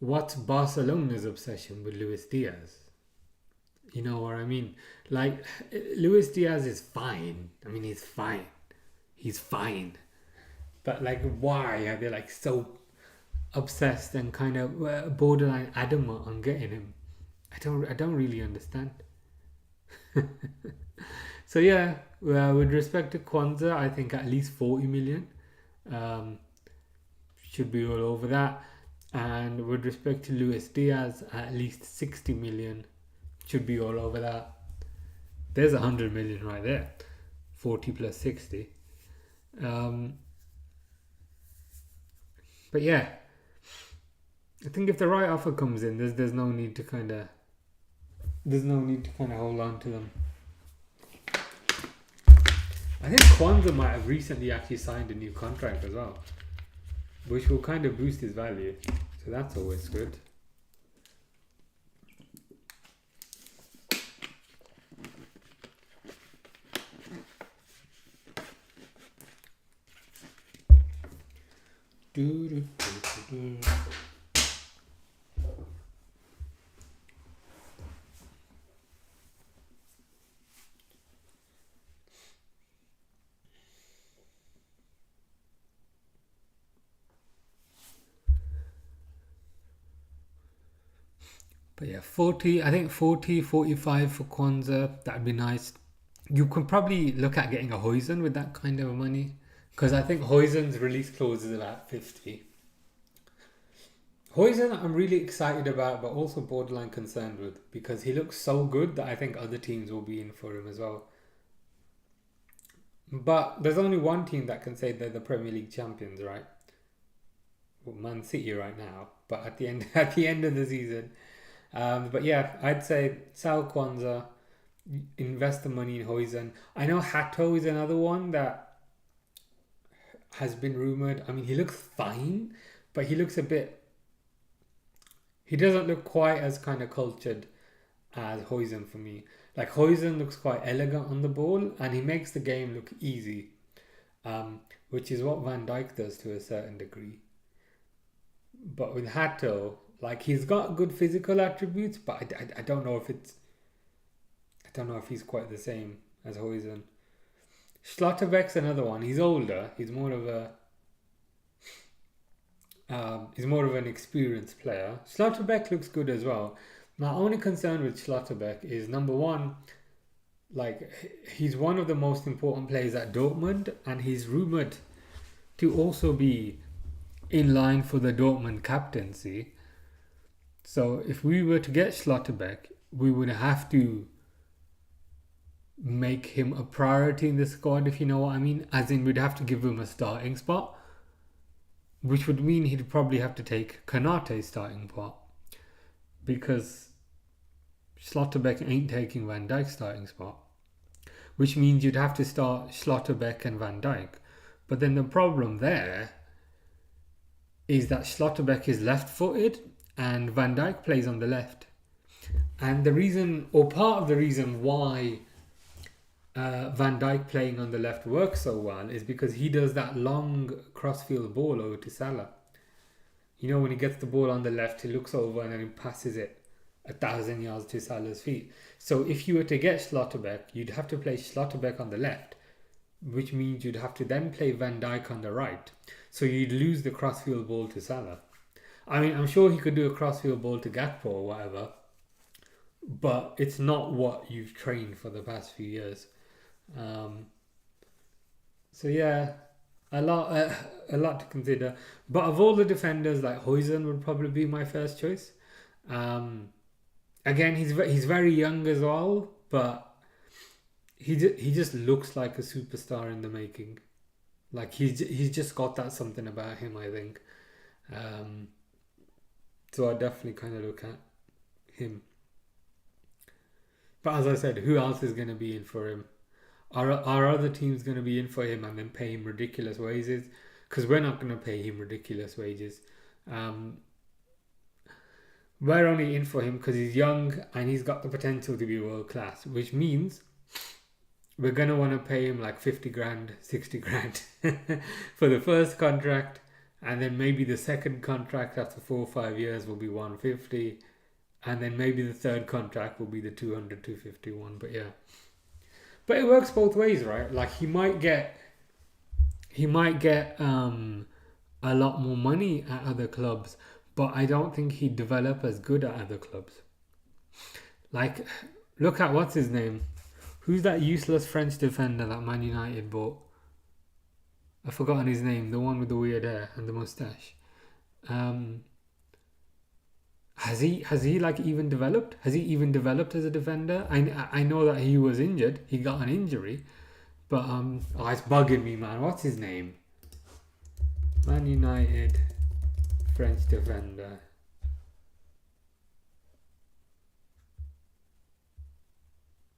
Barcelona's obsession with Luis Diaz? You know what I mean? Like, Luis Diaz is fine. I mean, he's fine. He's fine. But like, why are they like so obsessed and kind of borderline adamant on getting him? I don't really understand. So yeah, with respect to Kwanzaa, I think at least 40 million should be all over that. And with respect to Luis Diaz, at least 60 million should be all over that. There's 100 million right there. 40 plus 60. But yeah, I think if the right offer comes in, there's no need to kind of hold on to them. I think Kwanzaa might have recently actually signed a new contract as well, which will kind of boost his value. So that's always good. But yeah, 40, I think 40, 45 for Kwanzaa, that'd be nice. You could probably look at getting a Huijsen with that kind of money, because I think Huijsen's release clause is about 50. Huijsen I'm really excited about, but also borderline concerned with, because he looks so good that I think other teams will be in for him as well. But there's only one team that can say they're the Premier League champions, right? Well, Man City right now, but at the end at the end of the season. But yeah, I'd say Sal Kwanzaa, invest the money in Huijsen. I know Hato is another one that has been rumored. I mean, he looks fine, but he looks a bit. He doesn't look quite as kind of cultured as Huijsen for me. Like Huijsen looks quite elegant on the ball, and he makes the game look easy, which is what Van Dijk does to a certain degree. But with Hato, like he's got good physical attributes, but I don't know if it's I don't know if he's quite the same as Huijsen. Schlotterbeck's another one. He's older. He's more of an experienced player. Schlotterbeck looks good as well. My only concern with Schlotterbeck is number one, like he's one of the most important players at Dortmund, and he's rumored to also be in line for the Dortmund captaincy. So if we were to get Schlotterbeck, we would have to make him a priority in the squad, if you know what I mean. As in, we'd have to give him a starting spot, which would mean he'd probably have to take Konate's starting spot, because Schlotterbeck ain't taking Van Dijk's starting spot, which means you'd have to start Schlotterbeck and Van Dijk. But then the problem there is that Schlotterbeck is left-footed and Van Dijk plays on the left. And the reason, or part of the reason why Van Dijk playing on the left works so well is because he does that long crossfield ball over to Salah. You know, when he gets the ball on the left, he looks over and then he passes it 1,000 yards to Salah's feet. So if you were to get Schlotterbeck, you'd have to play Schlotterbeck on the left, which means you'd have to then play Van Dijk on the right. So you'd lose the crossfield ball to Salah. I mean, I'm sure he could do a crossfield ball to Gakpo or whatever, but it's not what you've trained for the past few years. So yeah, a lot to consider. But of all the defenders, like Huijsen would probably be my first choice. Again, he's very young as well, but he just looks like a superstar in the making. Like he's just got that something about him, I think. So I definitely kind of look at him. But as I said, who else is going to be in for him? Are other teams going to be in for him and then pay him ridiculous wages? Because we're not going to pay him ridiculous wages. We're only in for him because he's young and he's got the potential to be world class, which means we're going to want to pay him like 50 grand, 60 grand for the first contract. And then maybe the second contract after 4 or 5 years will be 150. And then maybe the third contract will be the 200, 251. But yeah. But it works both ways, right? Like he might get a lot more money at other clubs, but I don't think he'd develop as good at other clubs. Like, look at what's his name? Who's that useless French defender that Man United bought? I've forgotten his name. The one with the weird hair and the mustache. Has he like even developed? Has he even developed as a defender? I know that he was injured. He got an injury, but it's bugging me, man. What's his name? Man United French defender.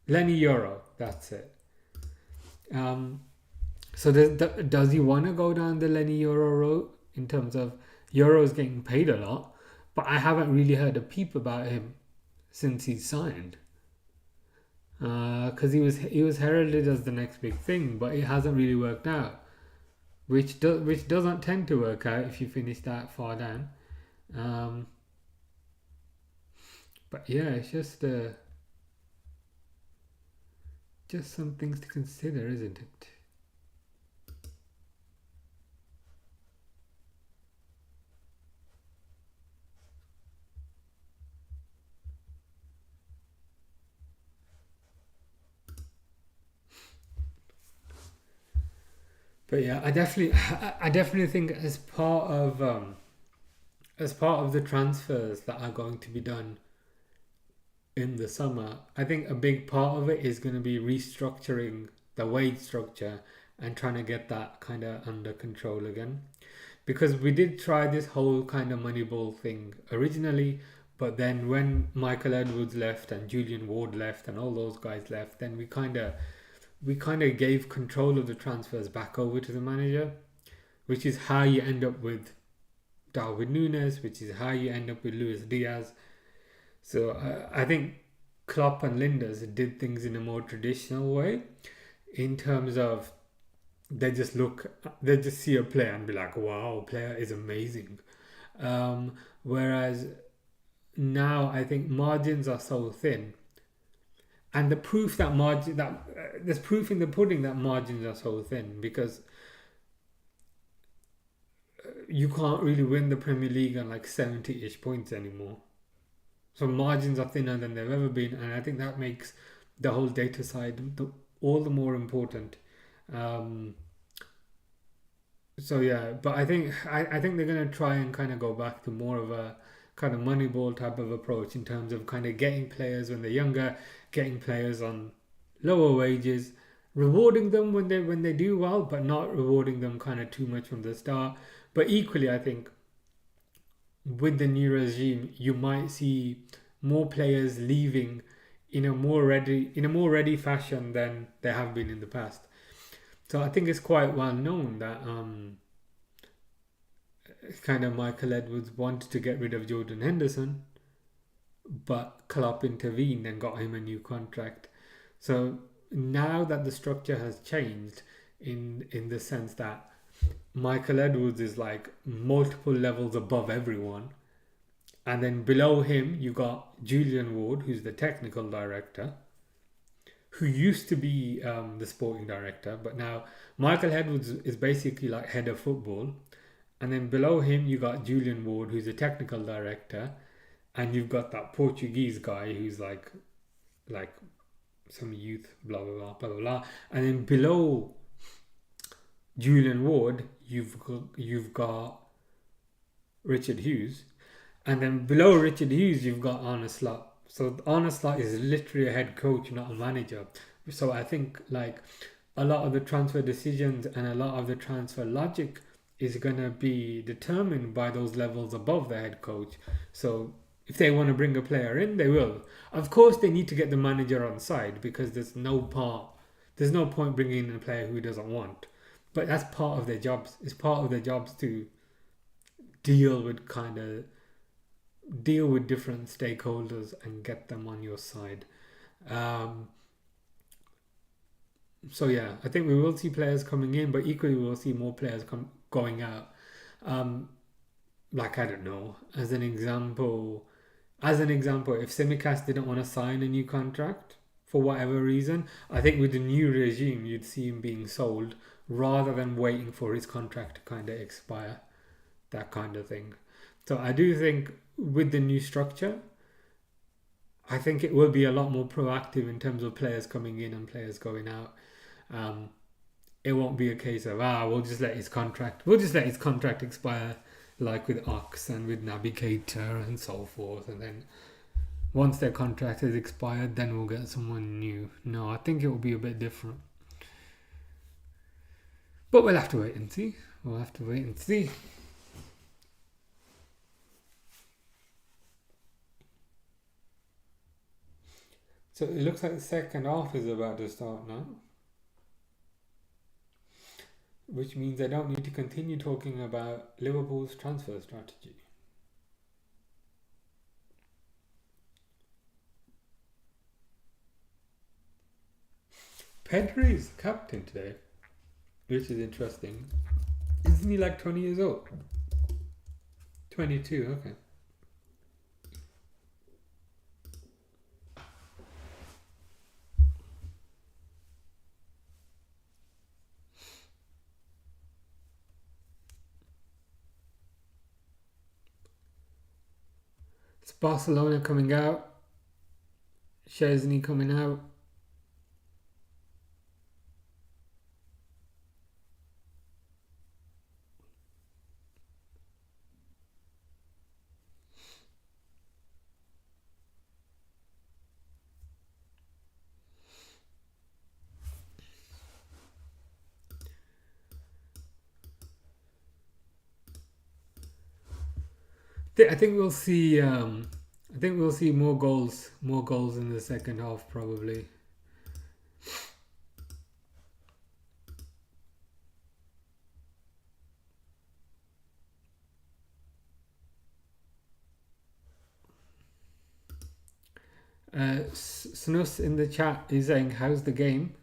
Lenny Euro. That's it. So does he want to go down the Lenny Euro road in terms of Euro's getting paid a lot? But I haven't really heard a peep about him since he's signed. Because he was heralded as the next big thing, but it hasn't really worked out. Which doesn't tend to work out if you finish that far down. But yeah, it's just some things to consider, isn't it? But yeah, I definitely think as part of the transfers that are going to be done in the summer, I think a big part of it is going to be restructuring the wage structure and trying to get that kind of under control again. Because we did try this whole kind of Moneyball thing originally, but then when Michael Edwards left and Julian Ward left and all those guys left, then we kind of gave control of the transfers back over to the manager, which is how you end up with Darwin Núñez, which is how you end up with Luis Diaz. So I think Klopp and Linders did things in a more traditional way, in terms of they just see a player and be like, wow, player is amazing. Whereas now I think margins are so thin, and there's proof in the pudding that margins are so thin, because you can't really win the Premier League on like 70-ish points anymore. So margins are thinner than they've ever been, and I think that makes the whole data side all the more important. Um, so yeah, but I think they're gonna try and kind of go back to more of a kind of Moneyball type of approach, in terms of kind of getting players when they're younger, getting players on lower wages, rewarding them when they do well, but not rewarding them kind of too much from the start. But equally, I think with the new regime, you might see more players leaving in a more ready fashion than they have been in the past. So I think it's quite well known that kind of Michael Edwards wanted to get rid of Jordan Henderson, but Klopp intervened and got him a new contract. So now that the structure has changed, in the sense that Michael Edwards is like multiple levels above everyone, and then below him you got Julian Ward, who's the technical director, who used to be the sporting director, but now Michael Edwards is basically like head of football. And then below him you got Julian Ward, who's a technical director, and you've got that Portuguese guy who's like some youth, blah blah blah blah blah. And then below Julian Ward, you've got Richard Hughes, and then below Richard Hughes you've got Arne Slot. So Arne Slot is literally a head coach, not a manager. So I think like a lot of the transfer decisions and a lot of the transfer logic is gonna be determined by those levels above the head coach. So if they want to bring a player in, they will. Of course, they need to get the manager on side, because there's no point bringing in a player who he doesn't want. But that's part of their jobs. It's part of their jobs to deal with kind of deal with different stakeholders and get them on your side. Um, so yeah, I think we will see players coming in, but equally we will see more players going out. Um, like I don't know, as an example, if Simicast didn't want to sign a new contract for whatever reason, I think with the new regime you'd see him being sold rather than waiting for his contract to kind of expire, that kind of thing. So I do think with the new structure, I think it will be a lot more proactive in terms of players coming in and players going out. Um, it won't be a case of we'll just let his contract expire, like with Ox and with Navigator and so forth, and then once their contract is expired, then we'll get someone new. No, I think it will be a bit different, but we'll have to wait and see. So it looks like the second half is about to start now, which means I don't need to continue talking about Liverpool's transfer strategy. Pedri is captain today, which is interesting. Isn't he like 20 years old? 22, okay. It's Barcelona coming out, Chesney coming out. I think we'll see. I think we'll see more goals in the second half probably. Snus in the chat is saying, "How's the game?"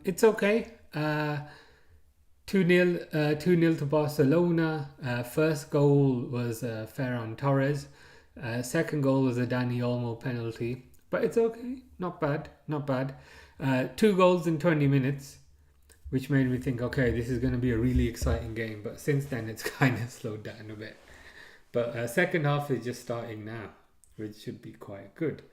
It's okay. 2-0 2-0 to Barcelona. First goal was Ferran Torres. Second goal was a Dani Olmo penalty. But it's okay. Not bad. Not bad. 2 goals in 20 minutes, which made me think, okay, this is going to be a really exciting game. But since then, it's kind of slowed down a bit. But second half is just starting now, which should be quite good.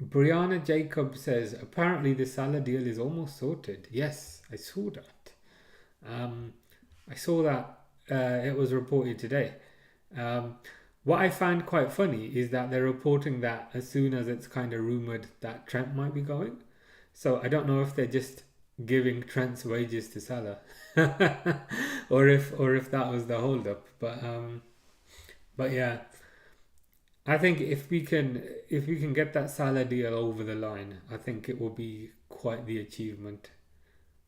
Brianna Jacob says, apparently the Salah deal is almost sorted. Yes, I saw that. I saw that it was reported today. What I found quite funny is that they're reporting that as soon as it's kind of rumoured that Trent might be going. So I don't know if they're just giving Trent's wages to Salah or if that was the hold up. But yeah. I think if we can get that Salah deal over the line, I think it will be quite the achievement.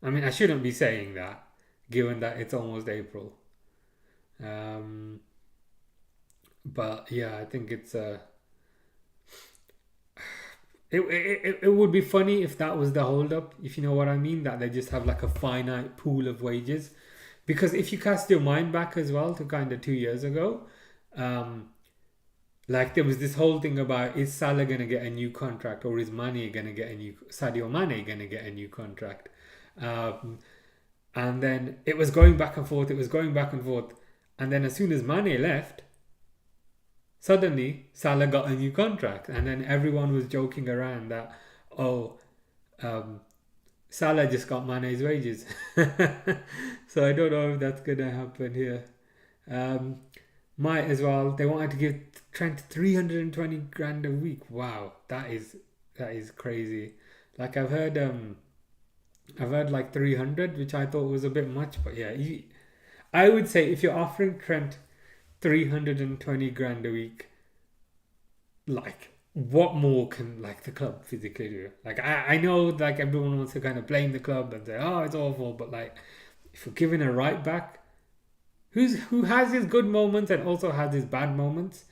I mean, I shouldn't be saying that, given that it's almost April. But yeah, I think it's it would be funny if that was the hold up, if you know what I mean, that they just have like a finite pool of wages. Because if you cast your mind back as well to kind of 2 years ago, like there was this whole thing about, is Salah gonna get a new contract, or is Sadio Mane gonna get a new contract? And then it was going back and forth. And then as soon as Mane left, suddenly Salah got a new contract, and then everyone was joking around that, Salah just got Mane's wages. So I don't know if that's gonna happen here. Might as well. They wanted to give Trent 320 grand a week. Wow, that is crazy. Like I've heard like 300, which I thought was a bit much, but yeah, I would say if you're offering Trent 320 grand a week, like what more can like the club physically do? Like I know like everyone wants to kind of blame the club and say, oh, it's awful, but like if you're giving a right back who has his good moments and also has his bad moments,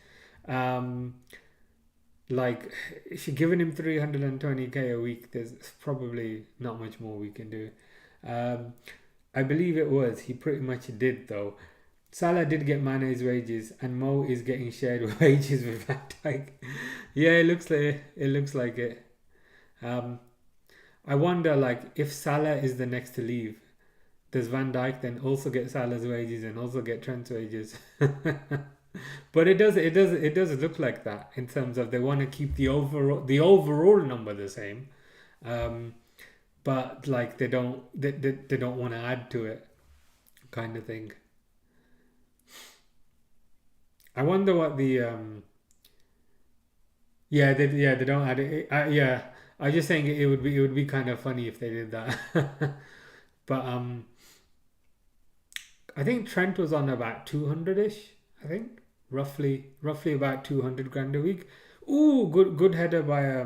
like if you're giving him 320k a week, there's probably not much more we can do. I believe he pretty much did though. Salah did get Mane's wages, and Mo is getting shared wages with Van Dijk. Yeah, it looks like it. I wonder, like, if Salah is the next to leave, does Van Dijk then also get Salah's wages and also get Trent's wages? But it does look like that in terms of they want to keep the overall number the same, but like they don't want to add to it, kind of thing. I wonder what the they don't add it. Yeah, I was just saying it would be kind of funny if they did that. But I think Trent was on about 200ish. I think roughly about 200 grand a week. Ooh, good header by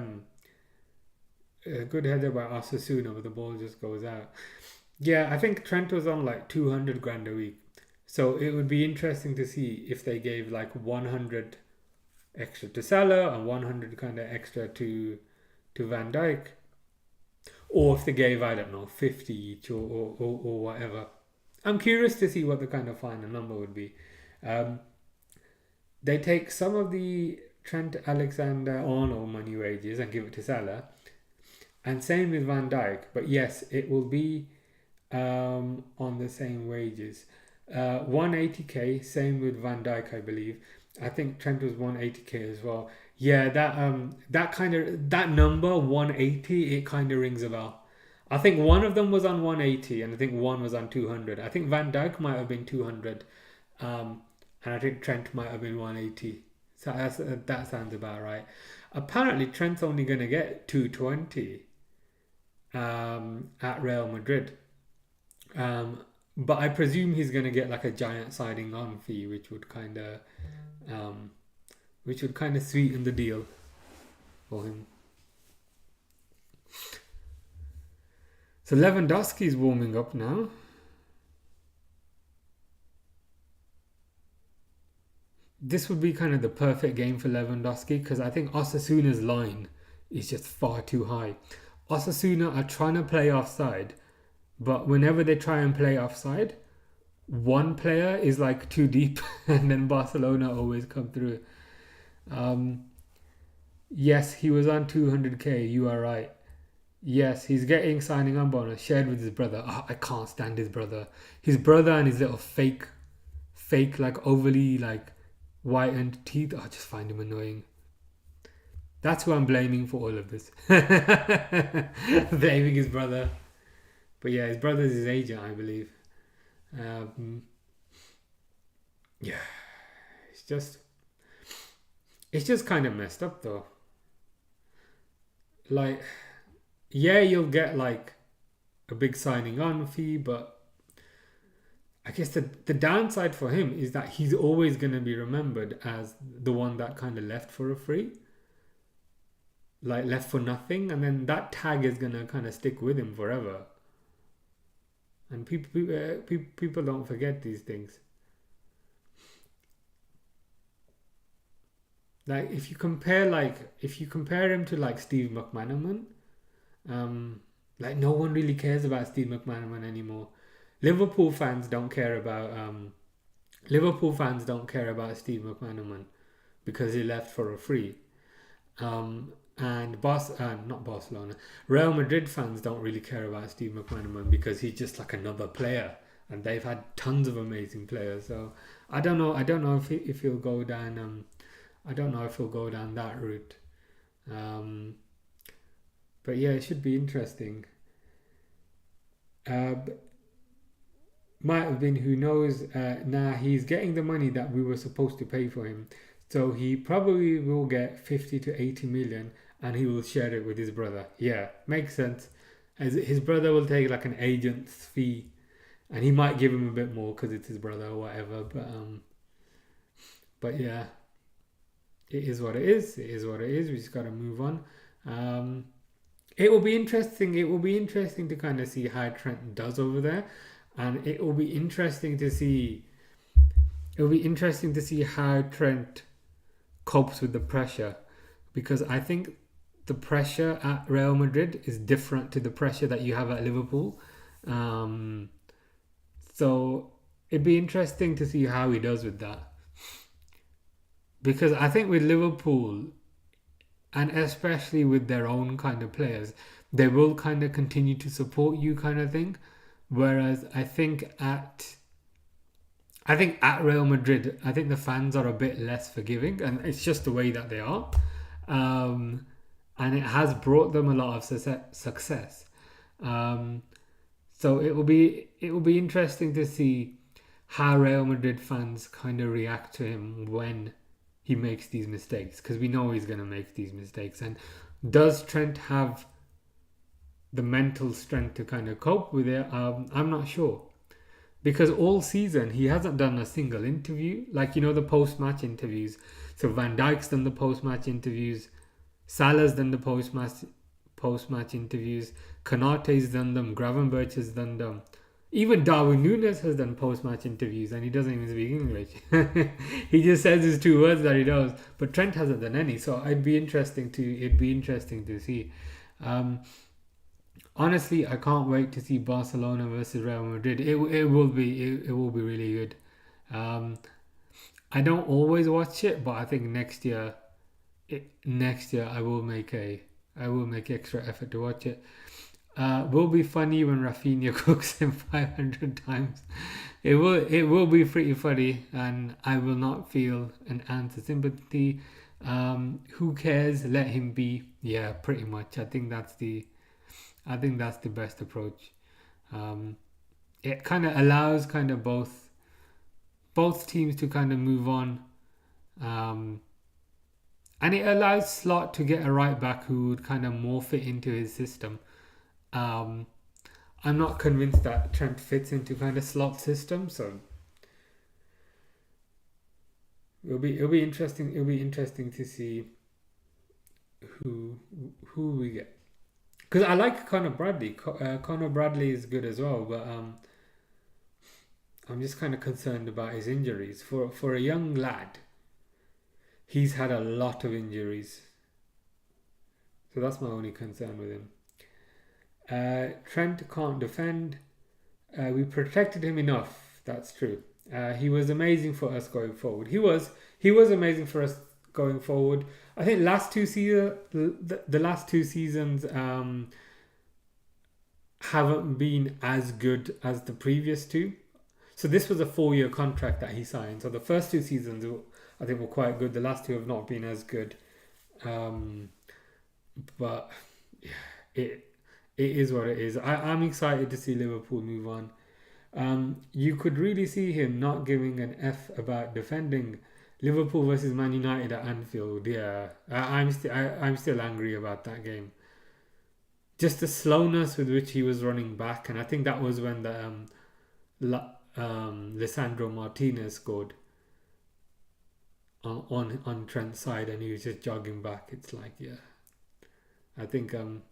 Osasuna, but the ball just goes out. Yeah, I think Trent was on like 200 grand a week. So it would be interesting to see if they gave like 100 extra to Salah and 100 kind of extra to Van Dijk, or if they gave, I don't know, 50 each or whatever. I'm curious to see what the kind of final number would be. They take some of the Trent Alexander-Arnold money wages and give it to Salah, and same with Van Dijk. But yes, it will be on the same wages. 180k, same with Van Dijk, I believe. I think Trent was 180k as well. Yeah, that number 180, it kind of rings a bell. I think one of them was on 180 and I think one was on 200. I think Van Dijk might have been 200, and I think Trent might have been 180. So that sounds about right. Apparently Trent's only going to get 220 at Real Madrid. But I presume he's gonna get like a giant signing on fee, um, which would kind of sweeten the deal for him. So Lewandowski's warming up now. This would be kind of the perfect game for Lewandowski because I think Osasuna's line is just far too high. Osasuna are trying to play offside, but whenever they try and play offside, one player is like too deep, and then Barcelona always come through. Um, yes, he was on 200k. You are right. Yes, he's getting signing on bonus shared with his brother. Oh, I can't stand his brother. His brother and his little fake, like overly like whitened teeth. I just find him annoying. That's who I'm blaming for all of this. Blaming his brother. But yeah, his brother's his agent, I believe. Um, yeah, it's just kind of messed up though. Like, yeah, you'll get like a big signing on fee, but I guess the downside for him is that he's always going to be remembered as the one that kind of left for a free, like left for nothing, and then that tag is going to kind of stick with him forever. And people don't forget these things. Like if you compare him to like Steve McManaman, like no one really cares about Steve McManaman anymore. Liverpool fans don't care about Steve McManaman because he left for a free. And not Barcelona, Real Madrid fans don't really care about Steve McManaman because he's just like another player, and they've had tons of amazing players. So I don't know. I don't know if he'll go down. I don't know if he'll go down that route. Um, but yeah, it should be interesting. Uh, might have been, who knows. He's getting the money that we were supposed to pay for him, so he probably will get 50 to 80 million, and he will share it with his brother. Yeah, makes sense. As his brother will take like an agent's fee, and he might give him a bit more because it's his brother or whatever. But yeah, it is what it is. It is what it is. We just gotta move on. Um, it will be interesting. It will be interesting to kind of see how Trent does over there, and it will be interesting to see. It will be interesting to see how Trent copes with the pressure, because I think the pressure at Real Madrid is different to the pressure that you have at Liverpool. Um, so it'd be interesting to see how he does with that, because I think with Liverpool, and especially with their own kind of players, they will kind of continue to support you, kind of thing. Whereas I think at Real Madrid, I think the fans are a bit less forgiving, and it's just the way that they are. Um, and it has brought them a lot of success. Um, so it will be interesting to see how Real Madrid fans kind of react to him when he makes these mistakes, because we know he's going to make these mistakes. And does Trent have the mental strength to kind of cope with it? I'm not sure. Because all season he hasn't done a single interview, like the post-match interviews. So Van Dijk's done the post-match interviews, Salah's done the post-match interviews, Konate's done them, Gravenberch has done them. Even Darwin Núñez has done post-match interviews, and he doesn't even speak English. He just says his two words that he knows. But Trent hasn't done any, so it'd be interesting to see. Honestly, I can't wait to see Barcelona versus Real Madrid. It will be really good. I don't always watch it, but I think next year I will make extra effort to watch it. Will be funny when Rafinha cooks him 500 times. It will be pretty funny, and I will not feel an ounce of sympathy. Who cares? Let him be. Yeah, pretty much. I think that's the best approach. It kind of allows kind of both teams to kind of move on, and it allows Slot to get a right back who would kind of morph it into his system. I'm not convinced that Trent fits into kind of slot system. So it'll be interesting. It'll be interesting to see who who we get. Because I like Connor Bradley. Connor Bradley is good as well, but I'm just kind of concerned about his injuries. For a young lad, he's had a lot of injuries, so that's my only concern with him. Trent can't defend. We protected him enough. That's true. He was amazing for us going forward. He was amazing for us going forward. I think the last two seasons haven't been as good as the previous two. So this was a 4-year contract that he signed. So the first two seasons I think were quite good. The last two have not been as good. But it is what it is. I'm excited to see Liverpool move on. You could really see him not giving an F about defending Liverpool versus Man United at Anfield. Yeah, I'm still angry about that game. Just the slowness with which he was running back, and I think that was when the Lisandro Martinez scored on Trent's side, and he was just jogging back. It's like, yeah, I think I'm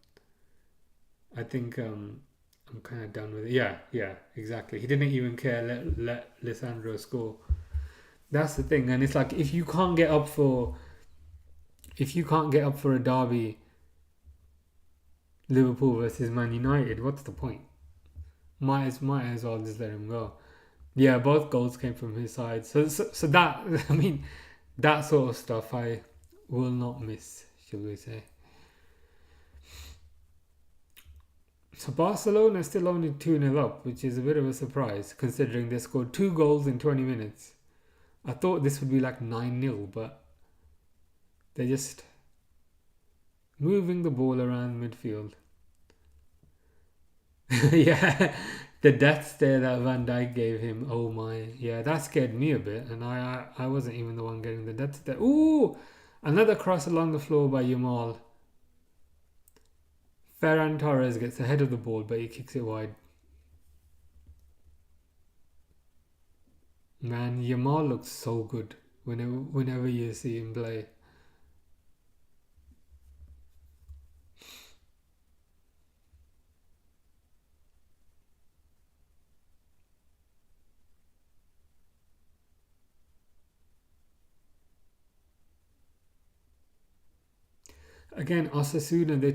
kind of done with it. Yeah, exactly. He didn't even care. Let Lisandro score. That's the thing, and it's like if you can't get up for a derby, Liverpool versus Man United, what's the point? Might as well just let him go. Yeah, both goals came from his side. So that, I mean, that sort of stuff I will not miss, shall we say. So Barcelona is still only 2-0 up, which is a bit of a surprise considering they scored 2 goals in 20 minutes. I thought this would be like 9-0, but they're just moving the ball around midfield. Yeah, the death stare that Van Dijk gave him. Oh my, yeah, that scared me a bit, and I wasn't even the one getting the death stare. Ooh, another cross along the floor by Yamal. Ferran Torres gets ahead of the ball, but he kicks it wide. Man, Yamal looks so good whenever you see him play. Again, Osasuna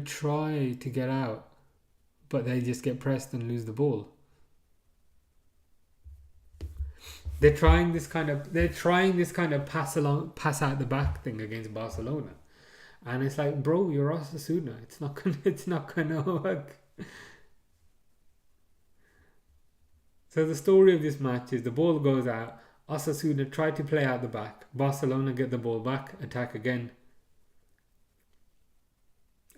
try to get out, but they just get pressed and lose the ball. They're trying this kind of pass out the back thing against Barcelona, and it's like, bro, you're Osasuna. It's not gonna work. So the story of this match is the ball goes out. Osasuna try to play out the back. Barcelona get the ball back, attack again.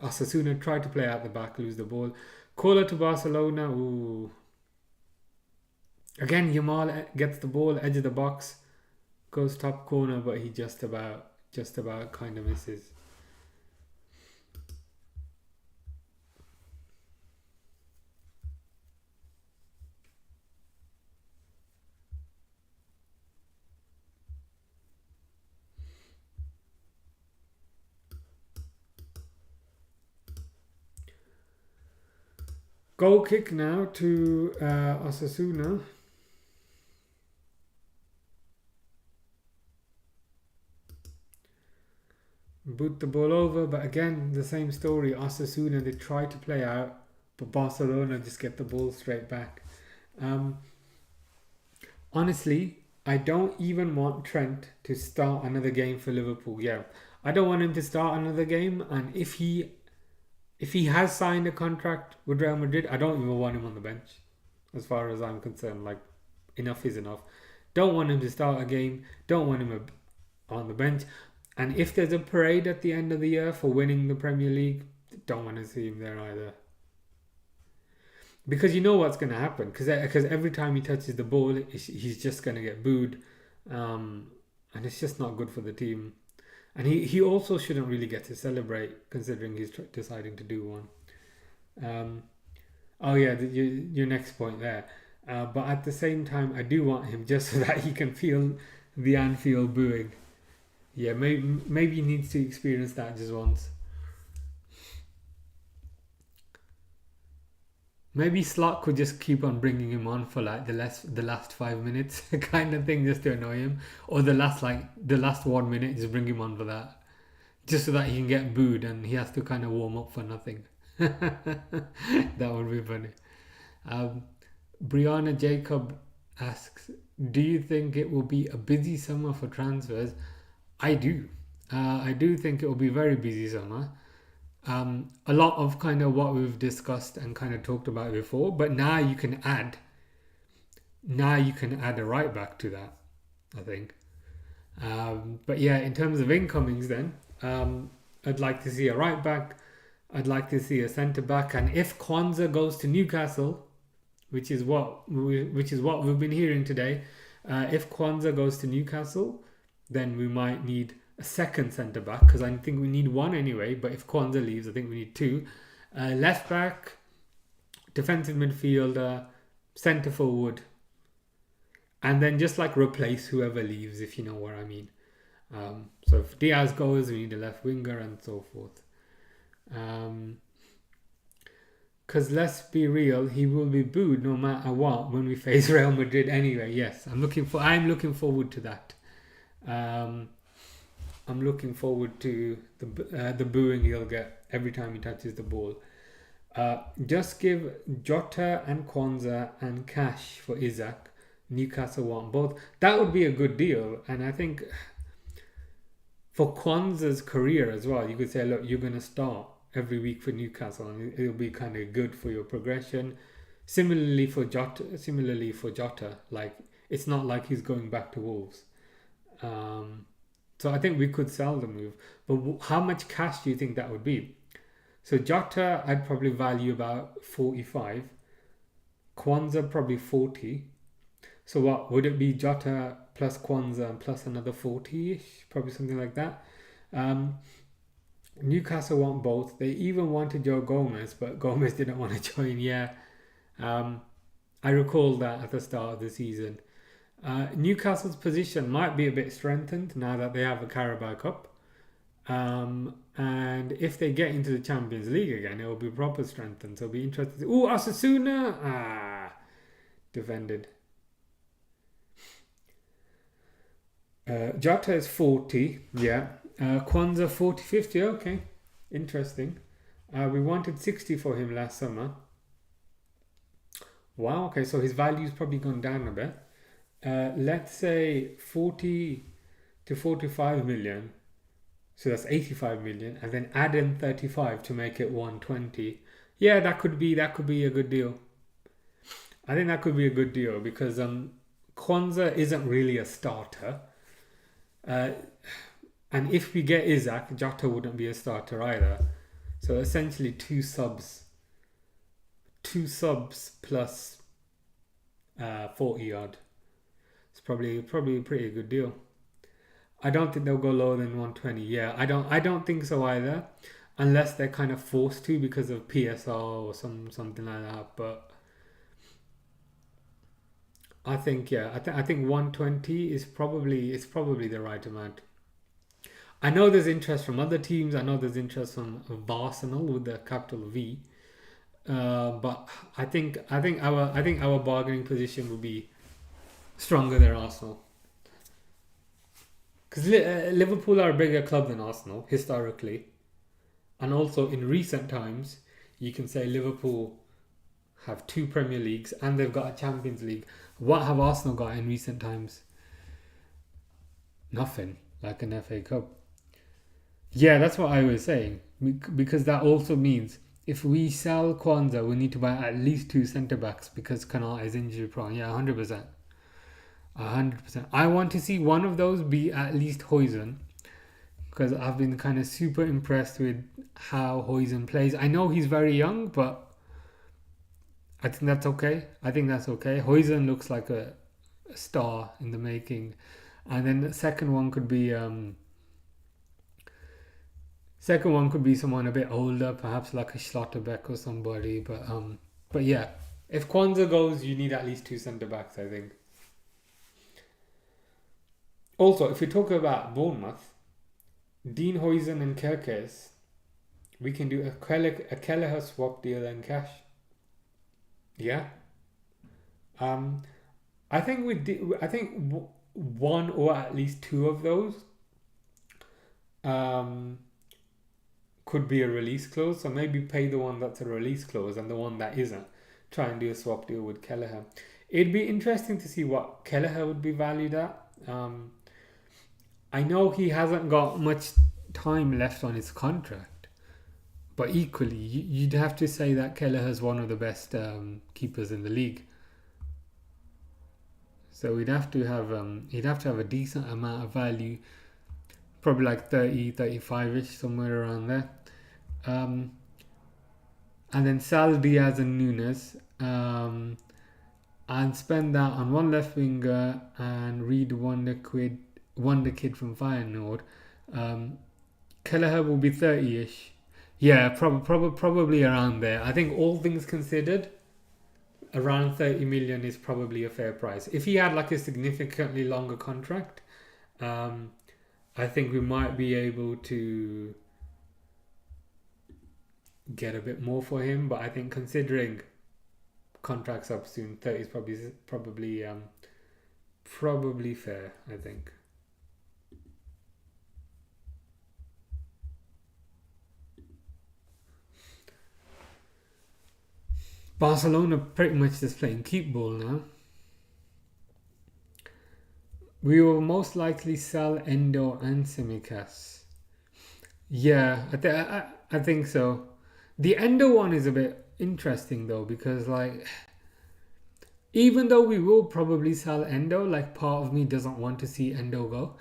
Osasuna try to play out the back, lose the ball. Corner to Barcelona. Ooh. Again, Yamal gets the ball, edge of the box, goes top corner, but he just about kind of misses. Goal kick now to Osasuna. Boot the ball over, but again, the same story. Osasuna, they try to play out, but Barcelona just get the ball straight back. Honestly, I don't even want Trent to start another game for Liverpool. Yeah, I don't want him to start another game, and if he has signed a contract with Real Madrid, I don't even want him on the bench. As far as I'm concerned, like, enough is enough. Don't want him to start a game. Don't want him on the bench. And if there's a parade at the end of the year for winning the Premier League, don't want to see him there either. Because you know what's going to happen. Because every time he touches the ball, he's just going to get booed. And it's just not good for the team. And he also shouldn't really get to celebrate, considering he's deciding to do one. Oh yeah, your next point there. But at the same time, I do want him just so that he can feel the Anfield booing. Yeah, maybe he needs to experience that just once. Maybe Slot could just keep on bringing him on for like the last 5 minutes kind of thing, just to annoy him, or the last 1 minute, just bring him on for that, just so that he can get booed and he has to kind of warm up for nothing. That would be funny. Um, Brianna Jacob asks, "Do you think it will be a busy summer for transfers?" I do. I do think it will be very busy summer. A lot of kind of what we've discussed and kind of talked about before, but now you can add a right back to that, I think. But yeah, in terms of incomings, then I'd like to see a right back. I'd like to see a centre back, and if Kwanzaa goes to Newcastle, which is what we've been hearing today, if Kwanzaa goes to Newcastle, then we might need a second centre back because I think we need one anyway. But if Kwanzaa leaves, I think we need two. Left back, defensive midfielder, centre forward, and then just like replace whoever leaves, if you know what I mean. So if Diaz goes, we need a left winger and so forth. Because let's be real, he will be booed no matter what when we face Real Madrid anyway. Yes, I'm looking forward to that. I'm looking forward to the booing he'll get every time he touches the ball. Just give Jota and Kwanzaa and cash for Isaac. Newcastle want both. That would be a good deal, and I think for Kwanzaa's career as well, you could say, look, you're going to start every week for Newcastle, and it'll be kind of good for your progression. Similarly for Jota, like it's not like he's going back to Wolves. So I think we could sell the move, but how much cash do you think that would be? So Jota, I'd probably value about 45. Kwanzaa probably 40. So what would it be? Jota plus Kwanzaa and plus another 40-ish, probably something like that. Newcastle want both. They even wanted Joe Gomez, but Gomez didn't want to join. Yeah, I recall that at the start of the season. Newcastle's position might be a bit strengthened now that they have a Carabao Cup. And if they get into the Champions League again, it will be proper strengthened. So it'll be interesting. Oh, Osasuna! Defended. Jota is 40. Yeah. Kwanzaa 40, 50. Okay. Interesting. We wanted 60 for him last summer. Wow. Okay. So his value's probably gone down a bit. Let's say 40 to 45 million. So that's 85 million. And then add in 35 to make it 120. Yeah, that could be a good deal. I think that could be a good deal because Kwanzaa isn't really a starter. And if we get Isaac, Jota wouldn't be a starter either. So essentially two subs plus 40 odd. It's probably a pretty good deal. I don't think they'll go lower than 120. Yeah, I don't think so either, unless they're kind of forced to because of PSR or something like that. But I think I think 120 is probably the right amount. I know there's interest from other teams. I know there's interest from Barcelona with the capital V. But I think our bargaining position will be stronger than Arsenal. Because Liverpool are a bigger club than Arsenal historically, and also in recent times, you can say Liverpool have two Premier Leagues and they've got a Champions League. What have Arsenal got in recent times? Nothing, like an FA Cup. Yeah, that's what I was saying. Because that also means if we sell Kwanzaa, we need to buy at least two centre backs because Kanat is injury prone. Yeah, 100%. 100%. I want to see one of those be at least Huijsen because I've been kind of super impressed with how Huijsen plays. I know he's very young, but I think that's okay. Huijsen looks like a star in the making. And then the second one could be someone a bit older, perhaps like a Schlotterbeck or somebody. But But yeah, if Kwanzaa goes, you need at least two centre backs, I think. Also, if you talk about Bournemouth, Dean Huijsen and Kerkez, we can do a Kelleher swap deal and cash. Yeah. Um, I think we did. I think one or at least two of those um, could be a release clause. So maybe pay the one that's a release clause and the one that isn't. Try and do a swap deal with Kelleher. It'd be interesting to see what Kelleher would be valued at. I know he hasn't got much time left on his contract, but equally, you'd have to say that Kelleher's one of the best keepers in the league. So he'd have to have a decent amount of value, probably like 30, 35-ish, somewhere around there. And then sell Diaz and Nunes, and spend that on one left winger and read Wonder Kid from Feyenoord. Kelleher will be 30-ish. Yeah, probably around there. I think all things considered, around 30 million is probably a fair price. If he had like a significantly longer contract, I think we might be able to get a bit more for him. But I think considering contracts up soon, 30 is probably fair, I think. Barcelona pretty much just playing keep ball now. We will most likely sell Endo and Simicas. Yeah, I think so. The Endo one is a bit interesting though, because like, even though we will probably sell Endo, like part of me doesn't want to see Endo go.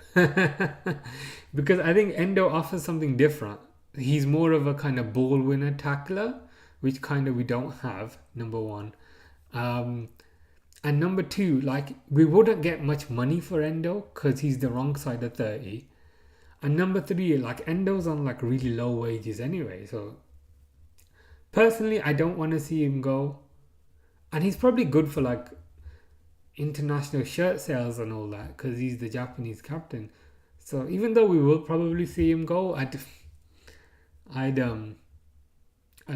Because I think Endo offers something different. He's more of a kind of ball winner tackler, which kind of we don't have, number one. And number two, like, we wouldn't get much money for Endo because he's the wrong side of 30. And number three, like, Endo's on like really low wages anyway. So personally, I don't want to see him go. And he's probably good for like international shirt sales and all that because he's the Japanese captain. So even though we will probably see him go, I'd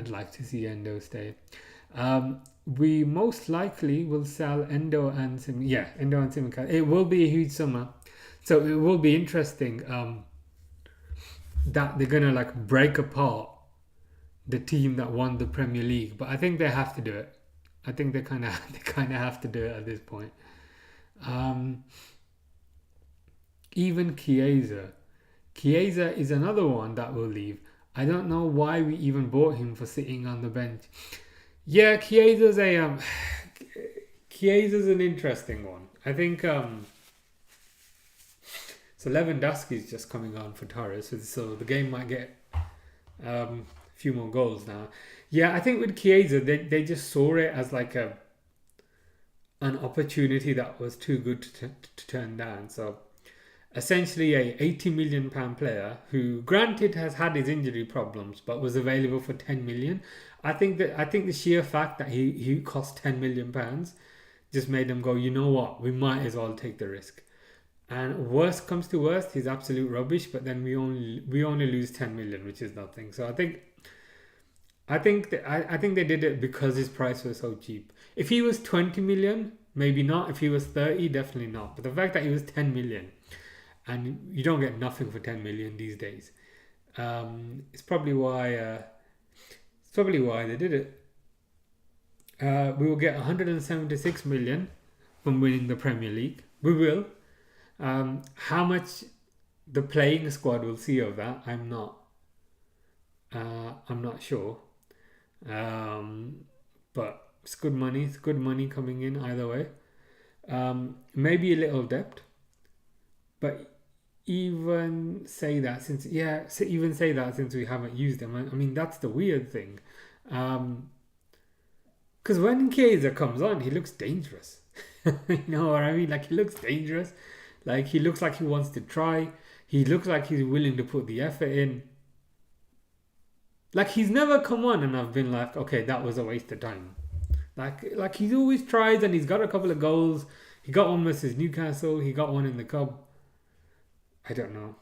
like to see Endo stay. We most likely will sell Endo and Simicast. It will be a huge summer, so it will be interesting that they're gonna like break apart the team that won the Premier League. But I think they have to do it. I think they kind of have to do it at this point. Even Chiesa is another one that will leave. I don't know why we even bought him for sitting on the bench. Yeah, Chiesa's an interesting one. I think so Lewandowski's just coming on for Torres, so the game might get a few more goals now. Yeah, I think with Chiesa, they just saw it as like an opportunity that was too good to turn down. So essentially a £80 million player who, granted, has had his injury problems but was available for 10 million. I think the sheer fact that he cost 10 million pounds just made them go, you know what, we might as well take the risk. And worst comes to worst, he's absolute rubbish, but then we only lose 10 million, which is nothing. So I think they did it because his price was so cheap. If he was 20 million, maybe not. If he was 30, definitely not. But the fact that he was 10 million, and you don't get nothing for 10 million these days, it's probably why they did it. We will get 176 million from winning the Premier League. We will. How much the playing squad will see of that, I'm not sure. But it's good money. It's good money coming in either way. Maybe a little depth, but even say that since we haven't used them. I mean, that's the weird thing. Because when Chiesa comes on, he looks dangerous. You know what I mean? Like, he looks dangerous. Like, he looks like he wants to try. He looks like he's willing to put the effort in. Like, he's never come on and I've been like, okay, that was a waste of time. Like he's always tried, and he's got a couple of goals. He got one versus Newcastle. He got one in the cup. I don't know.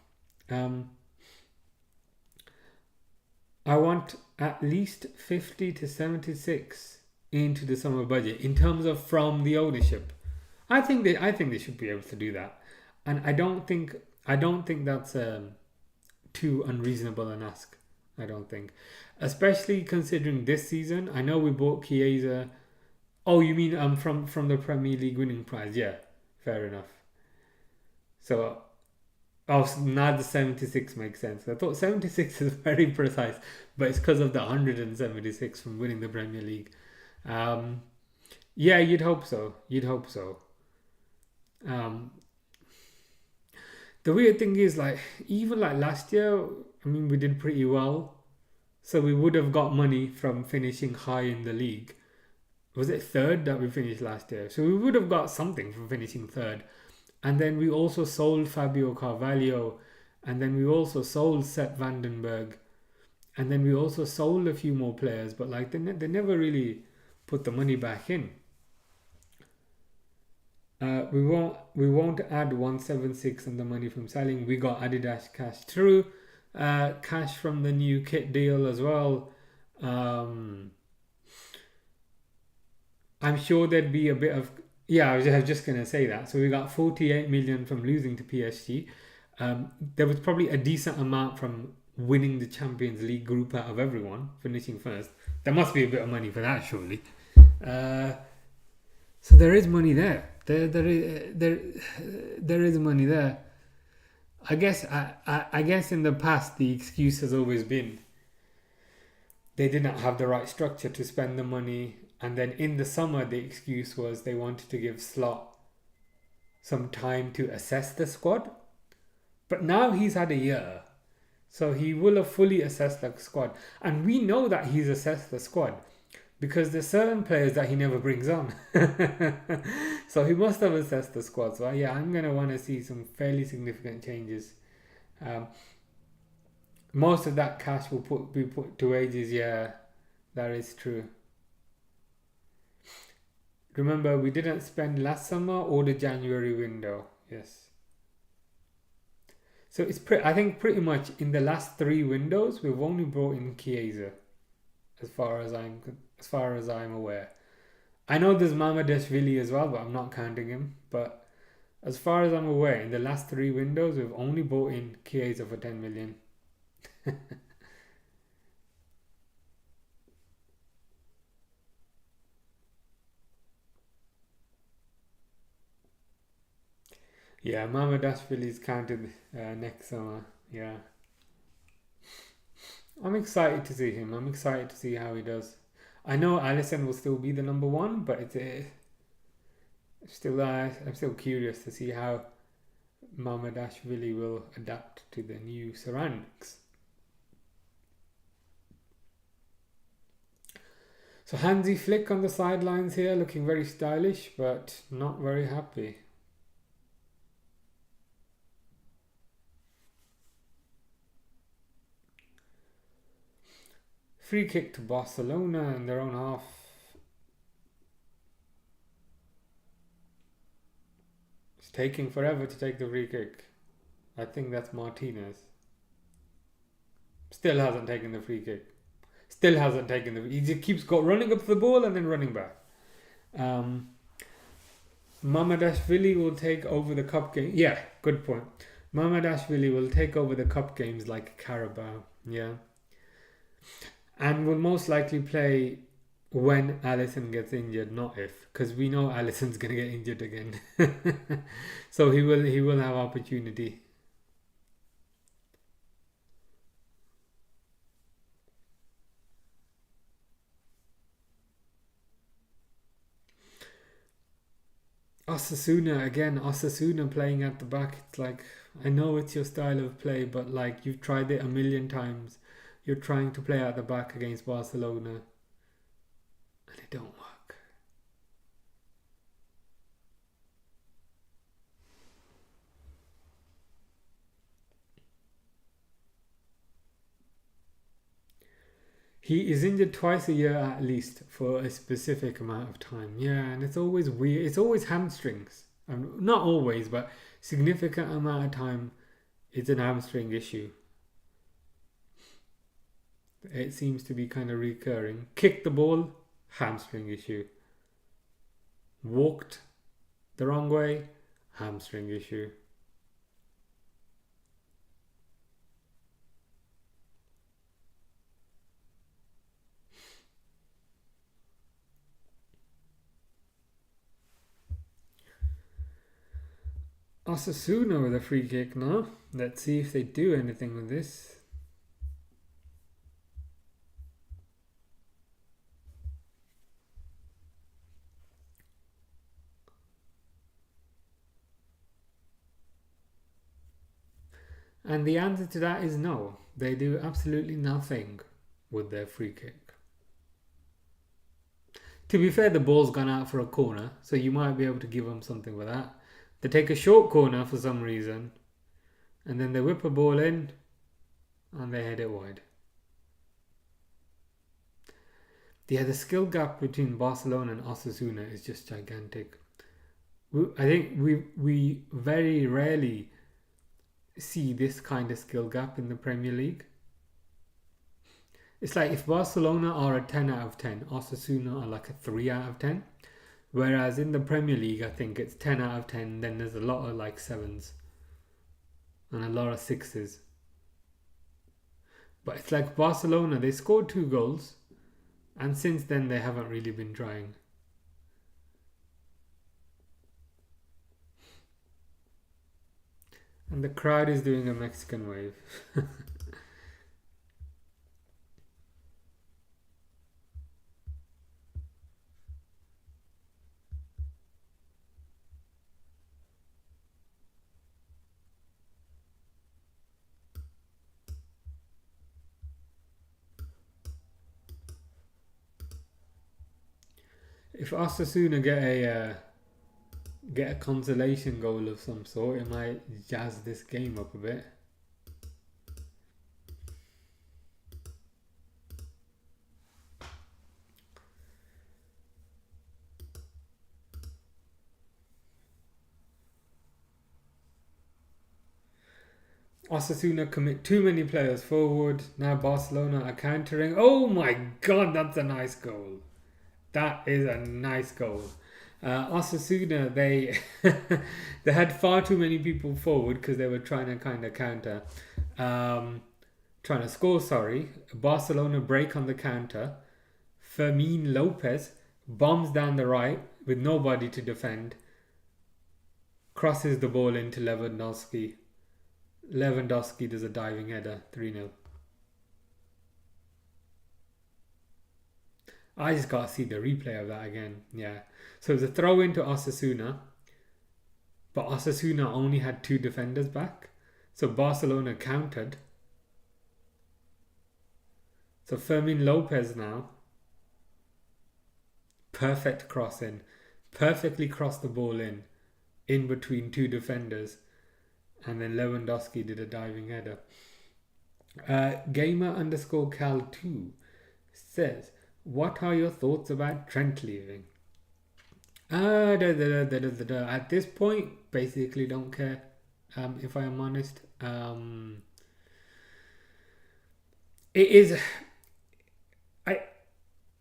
I want at least 50 to 76 into the summer budget in terms of from the ownership. I think they should be able to do that, and I don't think that's too unreasonable an ask. I don't think, especially considering this season. I know we bought Chiesa. Oh, you mean from the Premier League winning prize? Yeah, fair enough. So, oh, so now the 76 makes sense. I thought 76 is very precise, but it's because of the 176 from winning the Premier League. Um, yeah, you'd hope so. You'd hope so. Um, the weird thing is, like, even like last year, I mean, we did pretty well. So we would have got money from finishing high in the league. Was it third that we finished last year? So we would have got something from finishing third. And then we also sold Fabio Carvalho. And then we also sold Sepp Vandenberg. And then we also sold a few more players. But like they never really put the money back in. We won't add 176 and the money from selling. We got Adidas cash through. Cash from the new kit deal as well. I'm sure there'd be a bit of, yeah, I was just gonna say that. So we got 48 million from losing to PSG. There was probably a decent amount from winning the Champions League group out of everyone, finishing first. There must be a bit of money for that, surely. Uh, so there is money there. There is money there. I guess in the past the excuse has always been they didn't have the right structure to spend the money, and then in the summer the excuse was they wanted to give Slot some time to assess the squad. But now he's had a year, so he will have fully assessed the squad, and we know that he's assessed the squad because there's certain players that he never brings on. So he must have assessed the squad. So yeah, I'm gonna want to see some fairly significant changes. Um, Most of that cash will be put to wages. Yeah, that is true. Remember, we didn't spend last summer or the January window. Yes. So I think pretty much in the last three windows we've only brought in Chiesa, as far as I'm aware. I know there's Mamadashvili as well, but I'm not counting him. But as far as I'm aware, in the last three windows we've only brought in Chiesa for 10 million. Yeah, Mamadashvili is counted next summer. Yeah, I'm excited to see him. I'm excited to see how he does. I know Alisson will still be the number one, but I'm still curious to see how Mamadashvili will adapt to the new surroundings. So Hansi Flick on the sidelines here, looking very stylish, but not very happy. Free kick to Barcelona in their own half. It's taking forever to take the free kick. I think that's Martinez. Still hasn't taken the free kick. Still hasn't taken the. He just keeps running up the ball and then running back. Mamadashvili will take over the cup game. Yeah, good point. Mamadashvili will take over the cup games like Carabao. Yeah. And will most likely play when Alisson gets injured, not if, because we know Alisson's gonna get injured again. So he will have opportunity. Osasuna playing at the back. It's like, I know it's your style of play, but like you've tried it a million times. You're trying to play at the back against Barcelona, and it don't work. He is injured twice a year at least for a specific amount of time. Yeah, and it's always weird. It's always hamstrings. Not always, but significant amount of time it's an hamstring issue. It seems to be kind of recurring. Kicked the ball, hamstring issue. Walked the wrong way, hamstring issue. Osasuna with a free kick now. Let's see if they do anything with this. And the answer to that is no. They do absolutely nothing with their free kick. To be fair, the ball's gone out for a corner, so you might be able to give them something with that. They take a short corner for some reason, and then they whip a ball in, and they head it wide. Yeah, the skill gap between Barcelona and Osasuna is just gigantic. I think we very rarely see this kind of skill gap in the Premier League. It's like if Barcelona are a 10 out of 10, Osasuna are like a 3 out of 10. Whereas in the Premier League, I think it's 10 out of 10, then there's a lot of like 7s and a lot of 6s. But it's like Barcelona, they scored 2 goals, and since then they haven't really been trying. And the crowd is doing a Mexican wave. If Osasuna get a consolation goal of some sort, it might jazz this game up a bit. Osasuna commit too many players forward. Now Barcelona are countering. Oh my god, that's a nice goal. That is a nice goal. Osasuna, they they had far too many people forward because they were trying to kind of counter. Trying to score, sorry. Barcelona break on the counter. Fermin Lopez bombs down the right with nobody to defend. Crosses the ball into Lewandowski. Lewandowski does a diving header, 3-0. I just got to see the replay of that again. Yeah. So it was a throw into Osasuna, but Osasuna only had 2 defenders back. So Barcelona countered. So Fermin Lopez now. Perfect cross in. Perfectly crossed the ball in between 2 defenders. And then Lewandowski did a diving header. Gamer_Cal2 says, what are your thoughts about Trent leaving? At this point, basically don't care. If I am honest, it is.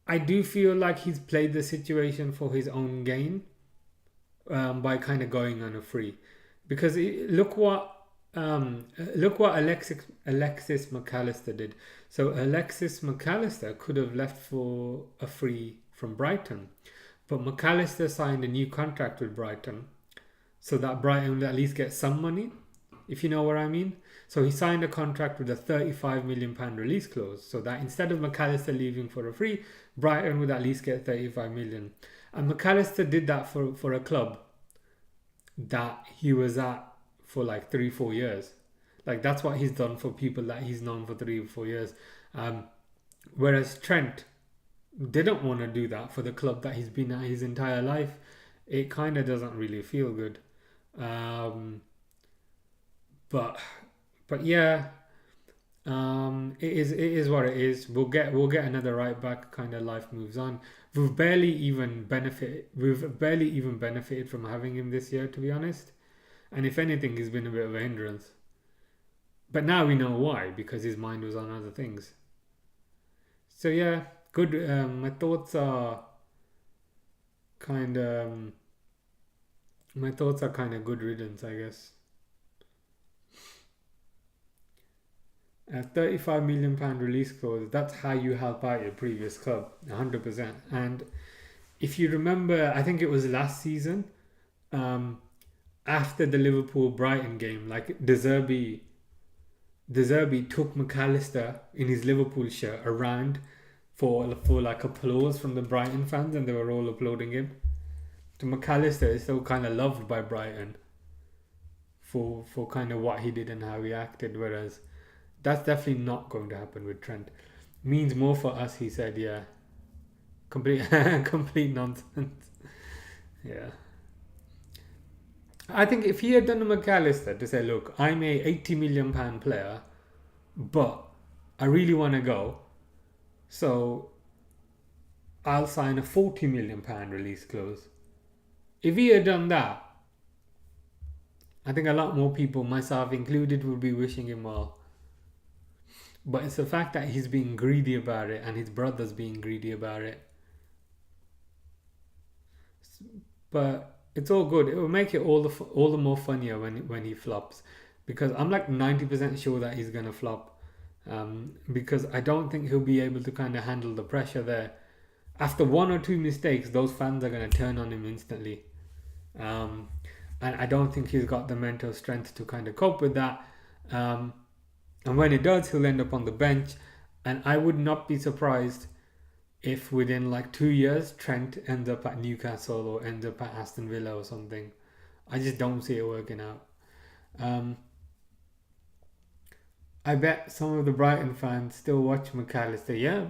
I do feel like he's played the situation for his own gain, by kind of going on a free, because look what Alexis McAllister did. So Alexis McAllister could have left for a free from Brighton, but McAllister signed a new contract with Brighton, so that Brighton would at least get some money, if you know what I mean. So he signed a contract with a £35 million release clause, so that instead of McAllister leaving for a free, Brighton would at least get 35 million. And McAllister did that for a club that he was at for like 3-4 years. Like that's what he's done for people that he's known for 3 or 4 years. Whereas Trent didn't want to do that for the club that he's been at his entire life. It kind of doesn't really feel good. But yeah, It is what it is. We'll get another right back. Kind of life moves on. We've barely even benefited from having him this year, to be honest. And if anything, he's been a bit of a hindrance. But now we know why, because his mind was on other things. So yeah, good. Kind of my thoughts are kind of good riddance, I guess. A £35 million release clause, that's how you help out your previous club, 100%. And if you remember, I think it was last season, um, after the Liverpool Brighton game, like De Zerbi took McAllister in his Liverpool shirt around for like applause from the Brighton fans, and they were all applauding him. So McAllister is still kind of loved by Brighton for kind of what he did and how he acted, whereas that's definitely not going to happen with Trent. Means more for us, he said. Yeah, complete complete nonsense. Yeah, I think if he had done a McAllister to say, look, I'm a £80 million player, but I really want to go, so I'll sign a £40 million release clause. If he had done that, I think a lot more people, myself included, would be wishing him well. But it's the fact that he's being greedy about it and his brother's being greedy about it. But it's all good. It will make it all the more funnier when he flops, because I'm like 90% sure that he's gonna flop. Because I don't think he'll be able to kind of handle the pressure there. After one or two mistakes, those fans are gonna turn on him instantly. And I don't think he's got the mental strength to kind of cope with that. And when it does, he'll end up on the bench. And I would not be surprised if within like 2 years, Trent ends up at Newcastle or ends up at Aston Villa or something. I just don't see it working out. I bet some of the Brighton fans still watch McAllister. Yeah,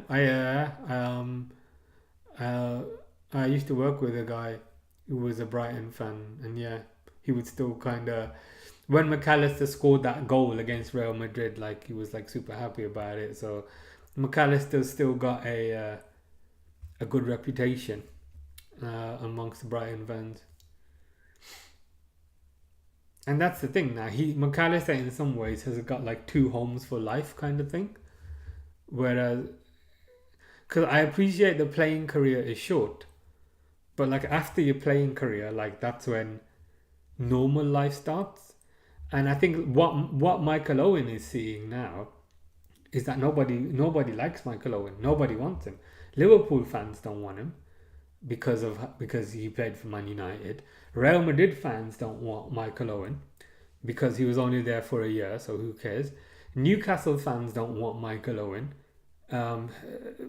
I used to work with a guy who was a Brighton fan, and yeah, he would still kind of, when McAllister scored that goal against Real Madrid, like he was like super happy about it. So McAllister's still got a good reputation amongst the Brighton fans. And that's the thing now. McAllister in some ways has got like two homes for life kind of thing. Whereas, because I appreciate the playing career is short, but like after your playing career, like that's when normal life starts. And I think what Michael Owen is seeing now is that nobody likes Michael Owen. Nobody wants him. Liverpool fans don't want him because he played for Man United. Real Madrid fans don't want Michael Owen because he was only there for a year, so who cares? Newcastle fans don't want Michael Owen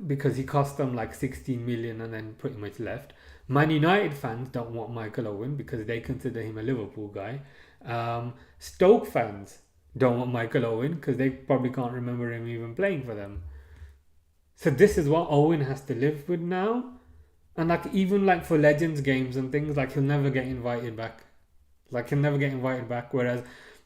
because he cost them like 16 million and then pretty much left. Man United fans don't want Michael Owen because they consider him a Liverpool guy. Stoke fans don't want Michael Owen because they probably can't remember him even playing for them. So this is what Owen has to live with now. And like even like for Legends games and things, like he'll never get invited back. Whereas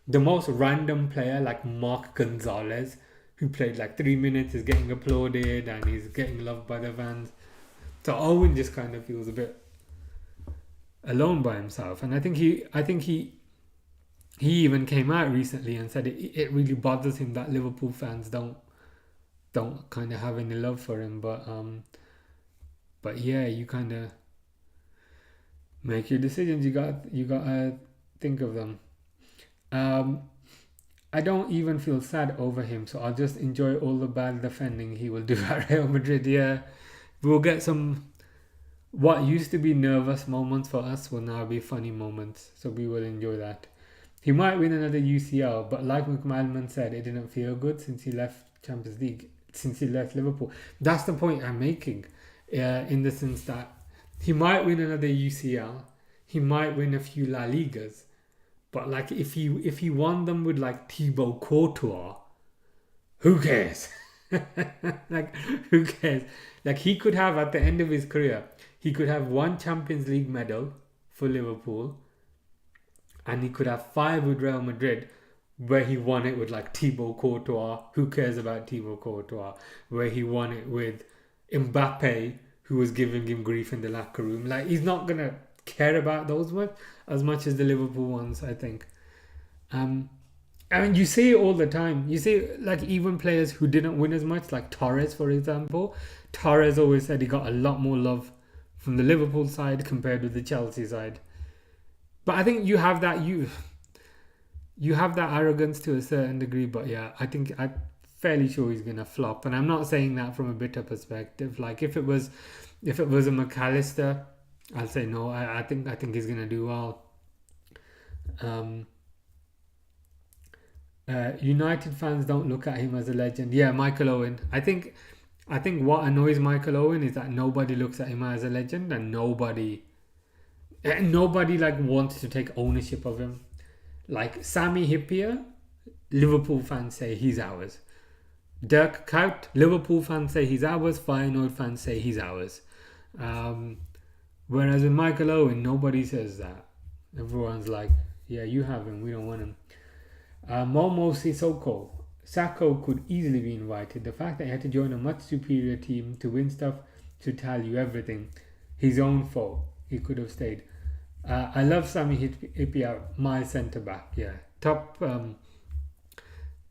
the most random player like Mark Gonzalez, who played like 3 minutes, is getting applauded and he's getting loved by the fans. So Owen just kind of feels a bit alone by himself. And I think he even came out recently and said it really bothers him that Liverpool fans don't kind of have any love for him. But yeah, you kind of make your decisions. You got to think of them. I don't even feel sad over him, so I'll just enjoy all the bad defending he will do at Real Madrid. Yeah, we'll get some. What used to be nervous moments for us will now be funny moments, so we will enjoy that. He might win another UCL, but like McManaman said, it didn't feel good since he left Champions League, since he left Liverpool. That's the point I'm making, in the sense that he might win another UCL, he might win a few La Ligas, but like if he won them with like Thibaut Courtois, who cares? Like who cares? Like he could have at the end of his career, he could have one Champions League medal for Liverpool, and he could have 5 with Real Madrid, where he won it with like Thibaut Courtois. Who cares about Thibaut Courtois? Where he won it with Mbappe, who was giving him grief in the locker room. Like, he's not gonna care about those ones as much as the Liverpool ones, I think. I mean, you see it all the time. You see, like, even players who didn't win as much, like Torres, for example. Torres always said he got a lot more love from the Liverpool side compared with the Chelsea side. But I think you have that arrogance to a certain degree. But yeah, I'm fairly sure he's gonna flop. And I'm not saying that from a bitter perspective. Like, if it was a McAllister, I'll say no. I think he's gonna do well. Um, United fans don't look at him as a legend. Yeah, Michael Owen. I think what annoys Michael Owen is that nobody looks at him as a legend, and nobody like wants to take ownership of him. Like Sami Hyypiä, Liverpool fans say he's ours. Dirk Kuyt, Liverpool fans say he's ours. Feyenoord fans say he's ours. Um, Whereas with Michael Owen, nobody says that. Everyone's like, yeah, you have him. We don't want him. Momo Sissoko. Sacco could easily be invited. The fact that he had to join a much superior team to win stuff should tell you everything. His own fault. He could have stayed. I love Sami Hyypiä, my centre back. Yeah, top,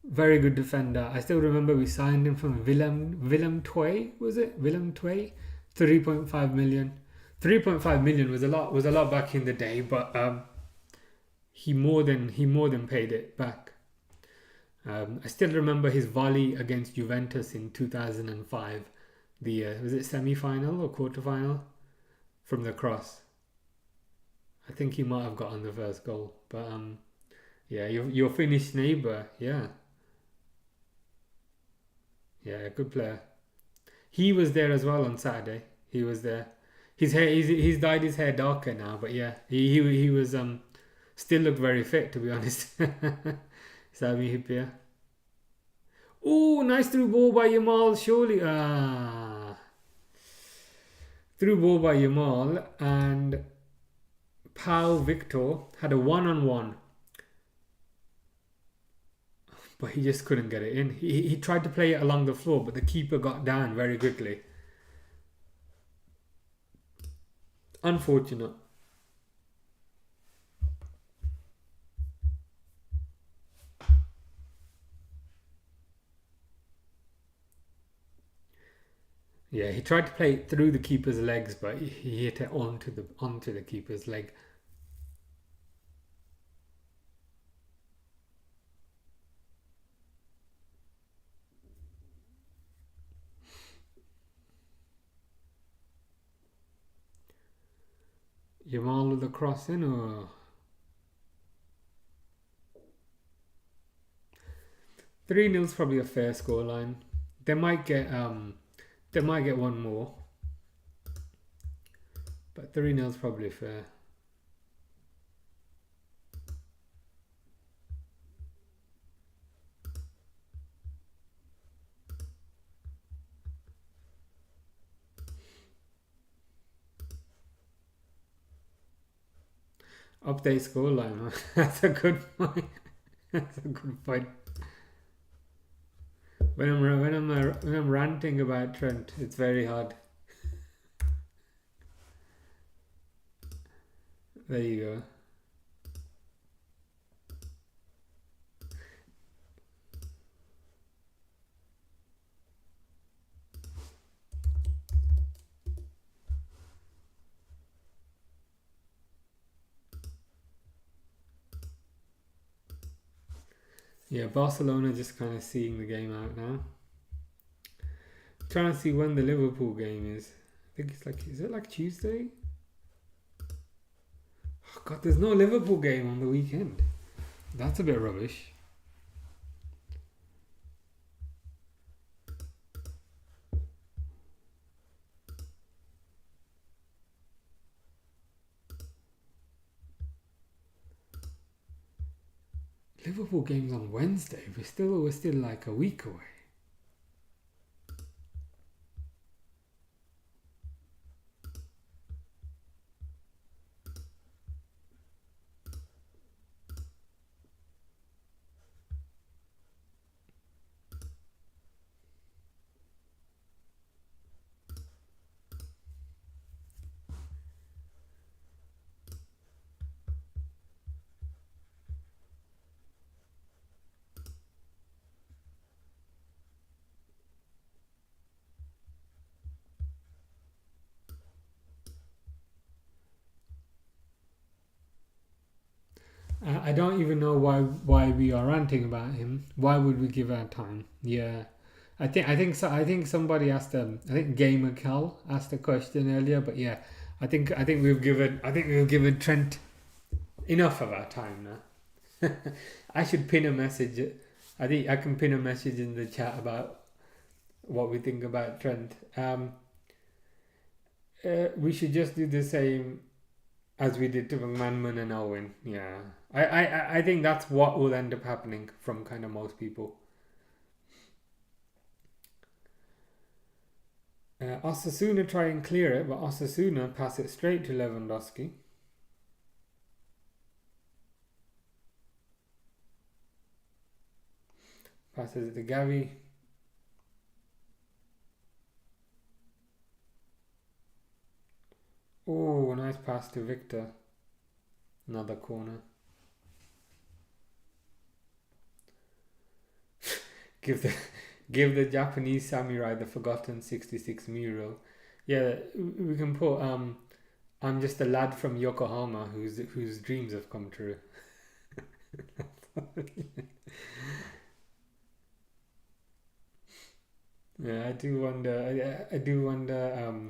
very good defender. I still remember we signed him from Willem Twey. Was it Willem Twey? 3.5 million. 3.5 million was a lot back in the day, but he more than paid it back. I still remember his volley against Juventus in 2005. The was it semi-final or quarter-final from the cross? I think he might have gotten the first goal, but yeah, your Finnish neighbour, yeah, good player. He was there as well on Saturday. He was there. His hair, he's dyed his hair darker now, but yeah, he was still looked very fit, to be honest. Sami Hyypiä. Oh, nice through ball by Yamal, surely. Through ball by Yamal, and Pau Victor had a one-on-one, but he just couldn't get it in. He tried to play it along the floor, but the keeper got down very quickly. Unfortunate. Yeah, he tried to play it through the keeper's legs, but he hit it onto the keeper's leg. Yamal with the cross in, or 3-0 is probably a fair scoreline. They might get one more, but 3-0 is probably fair. Update scoreline. That's a good point. That's a good point. When I'm ranting about Trent, it's very hard. There you go. Yeah, Barcelona just kind of seeing the game out now. Trying to see when the Liverpool game is. I think it's like, is it like Tuesday? Oh God, there's no Liverpool game on the weekend. That's a bit rubbish. Liverpool game's on Wednesday. We're still like a week away. I don't even know why we are ranting about him. Why would we give our time? Yeah, I think somebody asked I think Gamer Cal asked a question earlier, but yeah, I think we've given Trent enough of our time now. I should pin a message. I think I can pin a message in the chat about what we think about Trent. We should just do the same as we did to McManaman and Owen. Yeah, I think that's what will end up happening from kind of most people. Osasuna try and clear it, but Osasuna pass it straight to Lewandowski. Passes it to Gavi. Oh, nice pass to Victor. Another corner. Give the Japanese samurai the forgotten 66 mural. Yeah, we can put I'm just a lad from Yokohama whose dreams have come true. Yeah, I do wonder. I do wonder.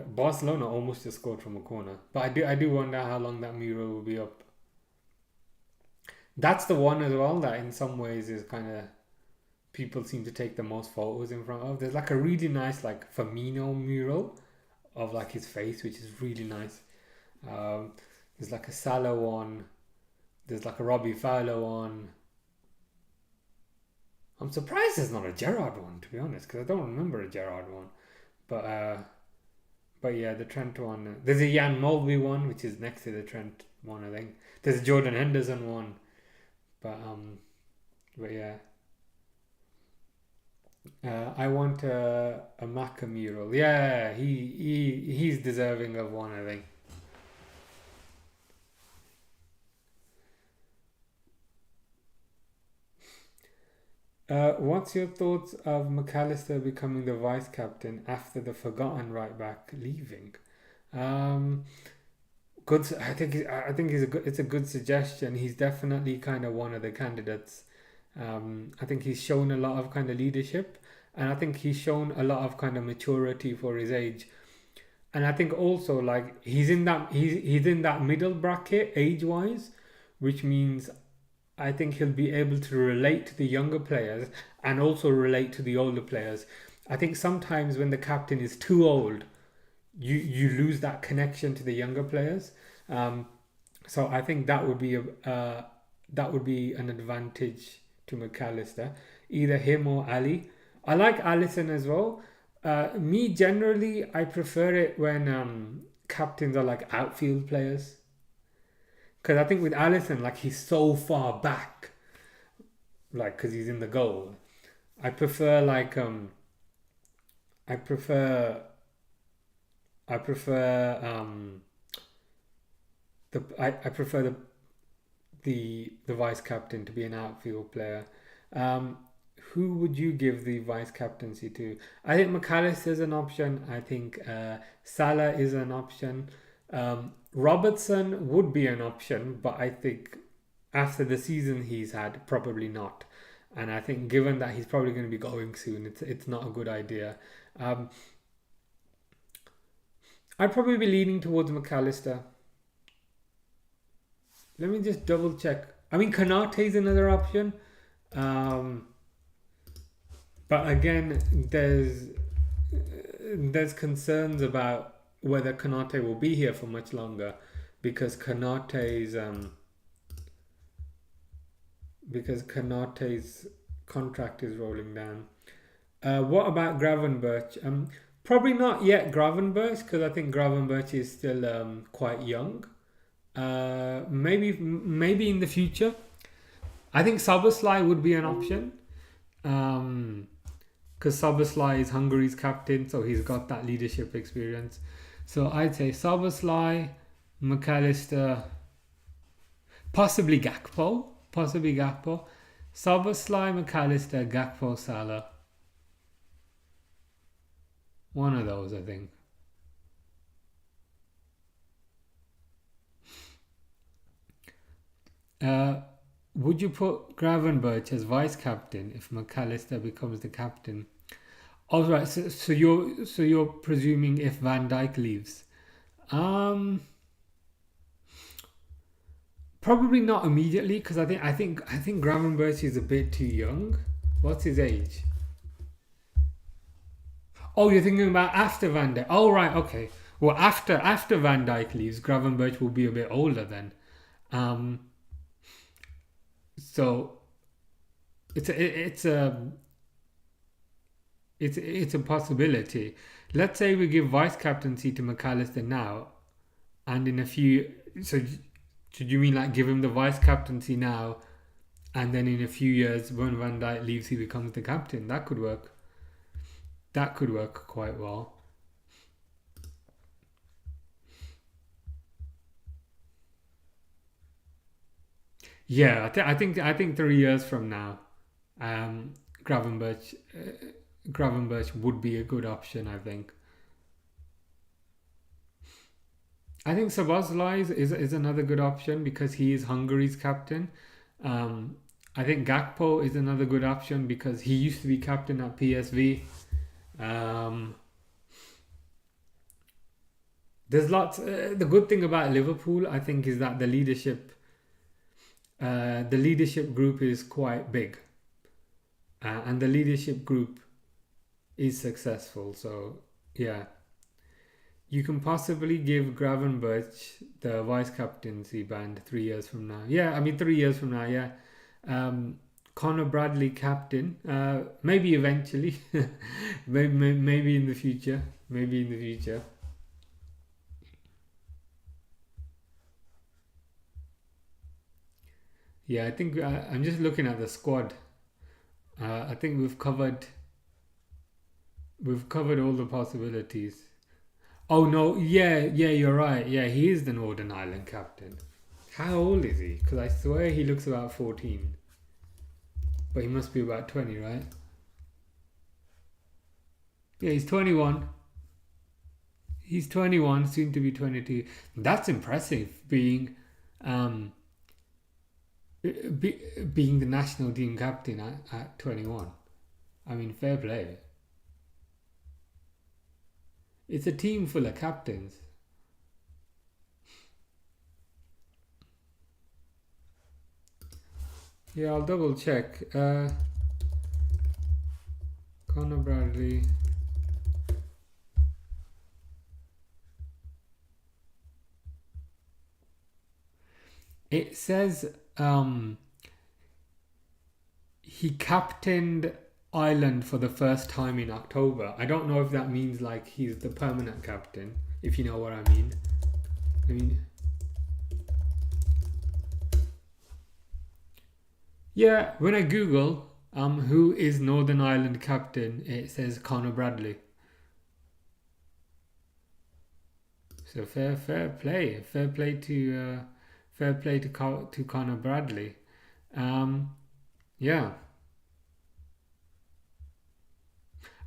Barcelona almost just scored from a corner, but I do wonder how long that mural will be up. That's the one as well that in some ways is kind of people seem to take the most photos in front of. There's like a really nice like Firmino mural of like his face, which is really nice. There's like a Salah one. There's like a Robbie Fowler one. I'm surprised there's not a Gerrard one, to be honest, because I don't remember a Gerrard one. But yeah, the Trent one. There's a Jan Mulvey one, which is next to the Trent one, I think. There's a Jordan Henderson one, but yeah. I want a Maka mural. Yeah, he's deserving of one, I think. What's your thoughts of McAllister becoming the vice captain after the forgotten right back leaving? Um, Good. I think it's a good suggestion. He's definitely kind of one of the candidates. I think he's shown a lot of kind of leadership, and I think he's shown a lot of kind of maturity for his age. And I think also like he's in that middle bracket age wise, which means I think he'll be able to relate to the younger players and also relate to the older players. I think sometimes when the captain is too old, you lose that connection to the younger players. Um, so I think that would be an advantage to McAllister, either him or Ali. I like Allison as well. Me generally, I prefer it when captains are like outfield players, because I think with Allison, like he's so far back, like because he's in the goal. I prefer like I prefer I prefer I prefer the vice captain to be an outfield player. Um, who would you give the vice captaincy to? I think McAllister is an option. I think Salah is an option. Robertson would be an option, but I think after the season he's had, probably not. And I think given that he's probably going to be going soon, it's not a good idea. Um, I'd probably be leaning towards McAllister. Let me just double check. I mean, Kanate is another option. Um, but again, there's concerns about whether Kanate will be here for much longer because Kanate's contract is rolling down. What about Gravenberch? Probably not yet Gravenberch because I think Gravenberch is still quite young. Maybe in the future. I think Szoboszlai would be an option. Because Szoboszlai is Hungary's captain, so he's got that leadership experience. So I'd say Szoboszlai, McAllister, possibly Gakpo. Szoboszlai, McAllister, Gakpo, Salah. One of those, I think. Uh, would you put Gravenberch as vice captain if McAllister becomes the captain? All right. So you're presuming if Van Dijk leaves. Um, Probably not immediately because I think Gravenberch is a bit too young. What's his age? Oh, you're thinking about after Van Dijk. Oh, right. Okay. Well, after Van Dijk leaves, Gravenberch will be a bit older then. Um, so it's a possibility. Let's say we give vice captaincy to McAllister now, and in a few. So, do you mean like give him the vice captaincy now, and then in a few years when Van Dijk leaves, he becomes the captain? That could work. That could work quite well. Yeah, I think 3 years from now, um, Gravenberch Gravenberch would be a good option. I think Szoboszlai is another good option because he is Hungary's captain. Um, I think Gakpo is another good option because he used to be captain at PSV. Um, there's lots. The good thing about Liverpool, I think, is that the leadership group is quite big, and the leadership group is successful. So yeah, you can possibly give Gravenberch the vice captaincy band 3 years from now. Yeah, I mean 3 years from now. Yeah, Connor Bradley captain. Maybe eventually, maybe in the future. Maybe in the future. Yeah, I think I'm just looking at the squad. I think we've covered all the possibilities. Oh no, yeah, you're right. Yeah, he is the Northern Ireland captain. How old is he? Because I swear he looks about 14, but he must be about 20, right? Yeah, he's 21. He's 21, soon to be 22. That's impressive, um, being the national team captain at 21. I mean, fair play. It's a team full of captains. Yeah, I'll double check. Connor Bradley. It says he captained Ireland for the first time in October. I don't know if that means like he's the permanent captain, if you know what I mean. I mean, yeah, when I Google who is Northern Ireland captain, it says Conor Bradley. So fair play to Conor Bradley. Um, yeah,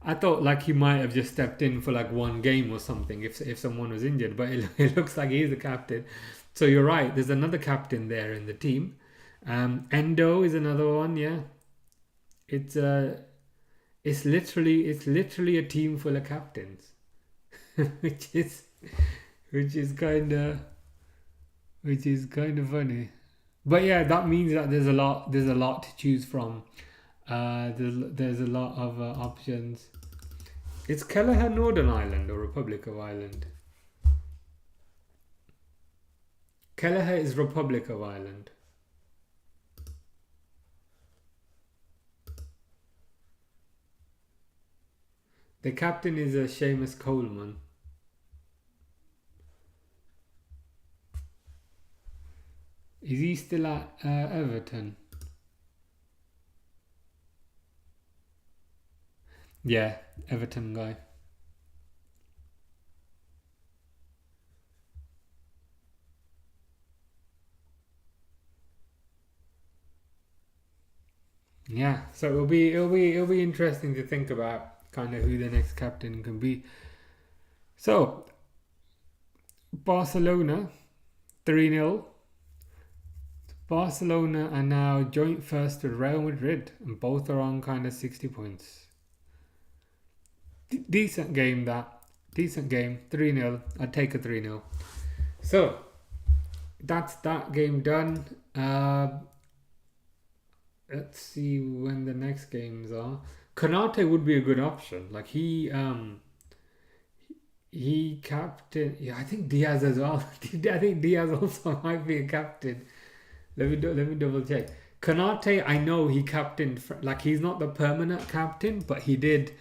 I thought like he might have just stepped in for like one game or something if someone was injured, but it looks like he's the captain. So you're right. There's another captain there in the team. Endo is another one. Yeah, it's it's literally a team full of captains, which is which is kind of funny. But yeah, that means that there's a lot to choose from. There's a lot of options. It's Kelleher Northern Ireland or Republic of Ireland? Kelleher is Republic of Ireland. The captain is Seamus Coleman. Is he still at Everton? Yeah, Everton guy. Yeah, so it'll be interesting to think about kind of who the next captain can be. So Barcelona 3-0 Barcelona are now joint first with Real Madrid, and both are on kind of 60 points. Decent game that. Decent game. 3-0. I'd take a 3-0. So, that's that game done. Let's see when the next games are. Konate would be a good option. Like he captain. Yeah, I think Diaz as well. I think Diaz also might be a captain. Let me double check. Konate, I know he captained. Like he's not the permanent captain, but he did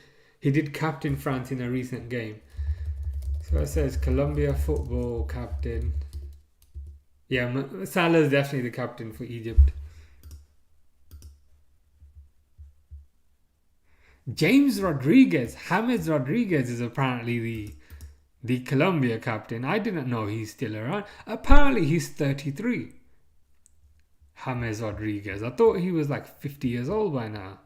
captain France in a recent game. So it says Colombia football captain. Yeah, Salah's definitely the captain for Egypt. James Rodriguez is apparently the Colombia captain. I didn't know he's still around. Apparently he's 33. James Rodriguez. I thought he was like 50 years old by now.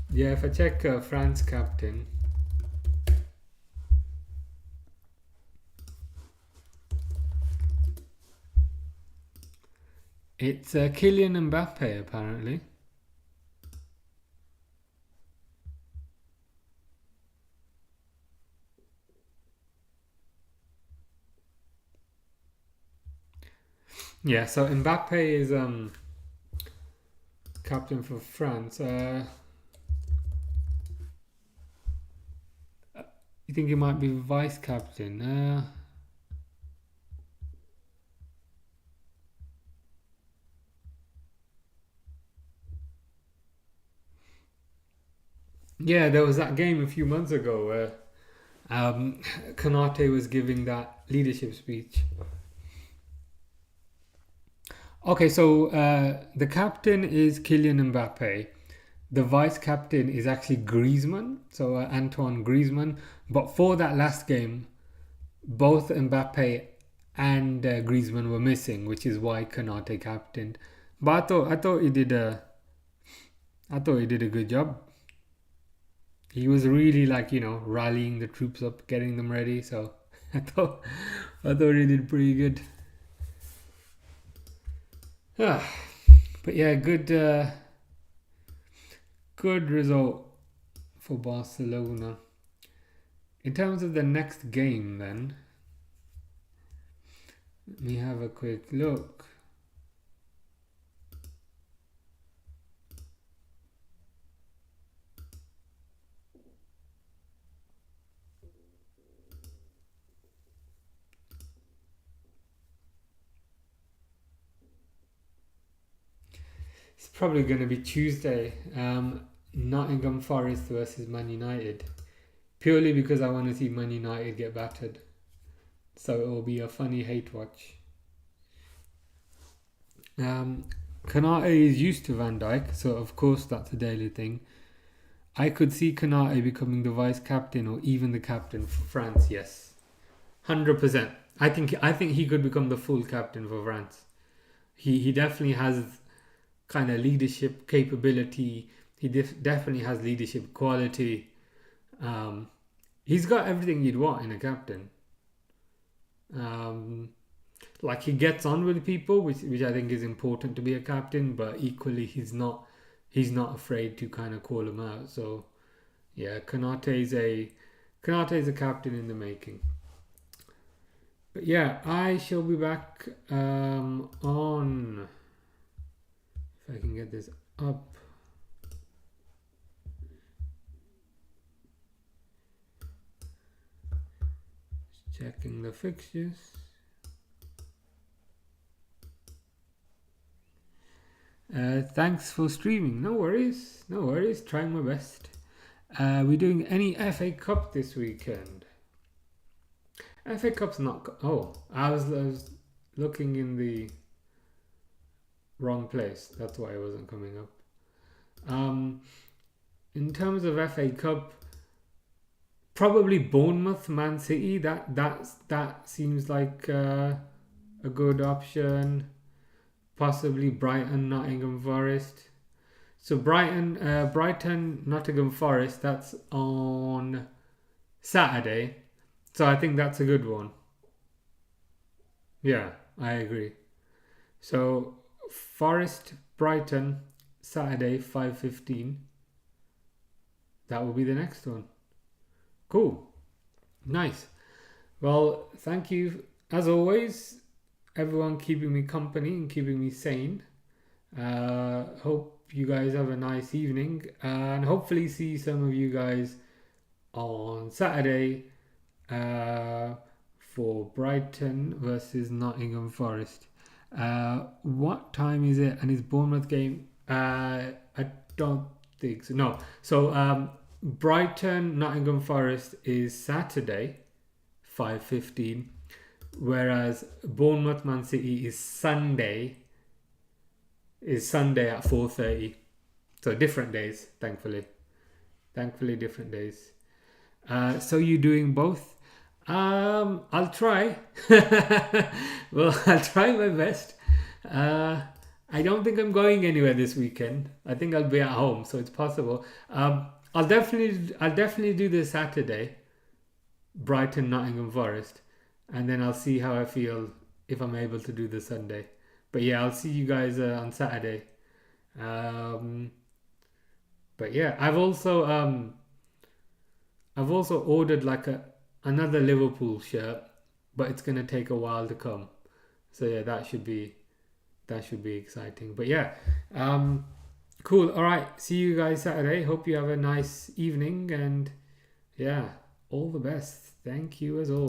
Yeah, if I check France captain. It's Kylian Mbappe apparently. Yeah, so Mbappe is captain for France. You think he might be vice captain? Yeah, there was that game a few months ago where Konate was giving that leadership speech. Okay, so the captain is Kylian Mbappe. The vice captain is actually Griezmann, so Antoine Griezmann. But for that last game, both Mbappe and Griezmann were missing, which is why Konate captained. But I thought he did a good job. He was really rallying the troops up, getting them ready. So I thought he did pretty good. But yeah, good result for Barcelona. In terms of the next game, then, let me have a quick look. It's probably going to be Tuesday. Nottingham Forest versus Man United. Purely because I want to see Man United get battered. So it will be a funny hate watch. Konate is used to Van Dijk, so of course that's a daily thing. I could see Konate becoming the vice captain or even the captain for France. Yes, 100%. I think he could become the full captain for France. He definitely has kind of leadership capability. He definitely has leadership quality. He's got everything you'd want in a captain. Like he gets on with people, which I think is important to be a captain, but equally he's not afraid to kind of call them out. So yeah, Konate is a captain in the making. But yeah, I shall be back on, if I can get this up. Checking the fixtures. Thanks for streaming. No worries. Trying my best. We doing any FA Cup this weekend? FA Cup's not. I was looking in the wrong place. That's why it wasn't coming up. In terms of FA Cup, probably Bournemouth, Man City. That seems like a good option. Possibly Brighton, Nottingham Forest. So Brighton, Nottingham Forest. That's on Saturday. So I think that's a good one. Yeah, I agree. So Forest, Brighton, Saturday 5:15. That will be the next one. Cool. Nice. Well, thank you as always, everyone keeping me company and keeping me sane. Hope you guys have a nice evening and hopefully see some of you guys on Saturday for Brighton versus Nottingham Forest. What time is it? And is Bournemouth game? I don't think so. No. So Brighton Nottingham Forest is Saturday, 5:15, whereas Bournemouth Man City is Sunday. Is Sunday at 4:30. So different days, thankfully. Thankfully, different days. So you're doing both? I'll try. Well, I'll try my best. I don't think I'm going anywhere this weekend. I think I'll be at home, so it's possible. I'll definitely do this Saturday, Brighton Nottingham Forest, and then I'll see how I feel if I'm able to do the Sunday. But yeah, I'll see you guys on Saturday. Um, but yeah, I've also ordered like another Liverpool shirt, but it's gonna take a while to come. So yeah, that should be exciting. But yeah, cool. All right, see you guys Saturday. Hope you have a nice evening, and yeah, all the best. Thank you as always.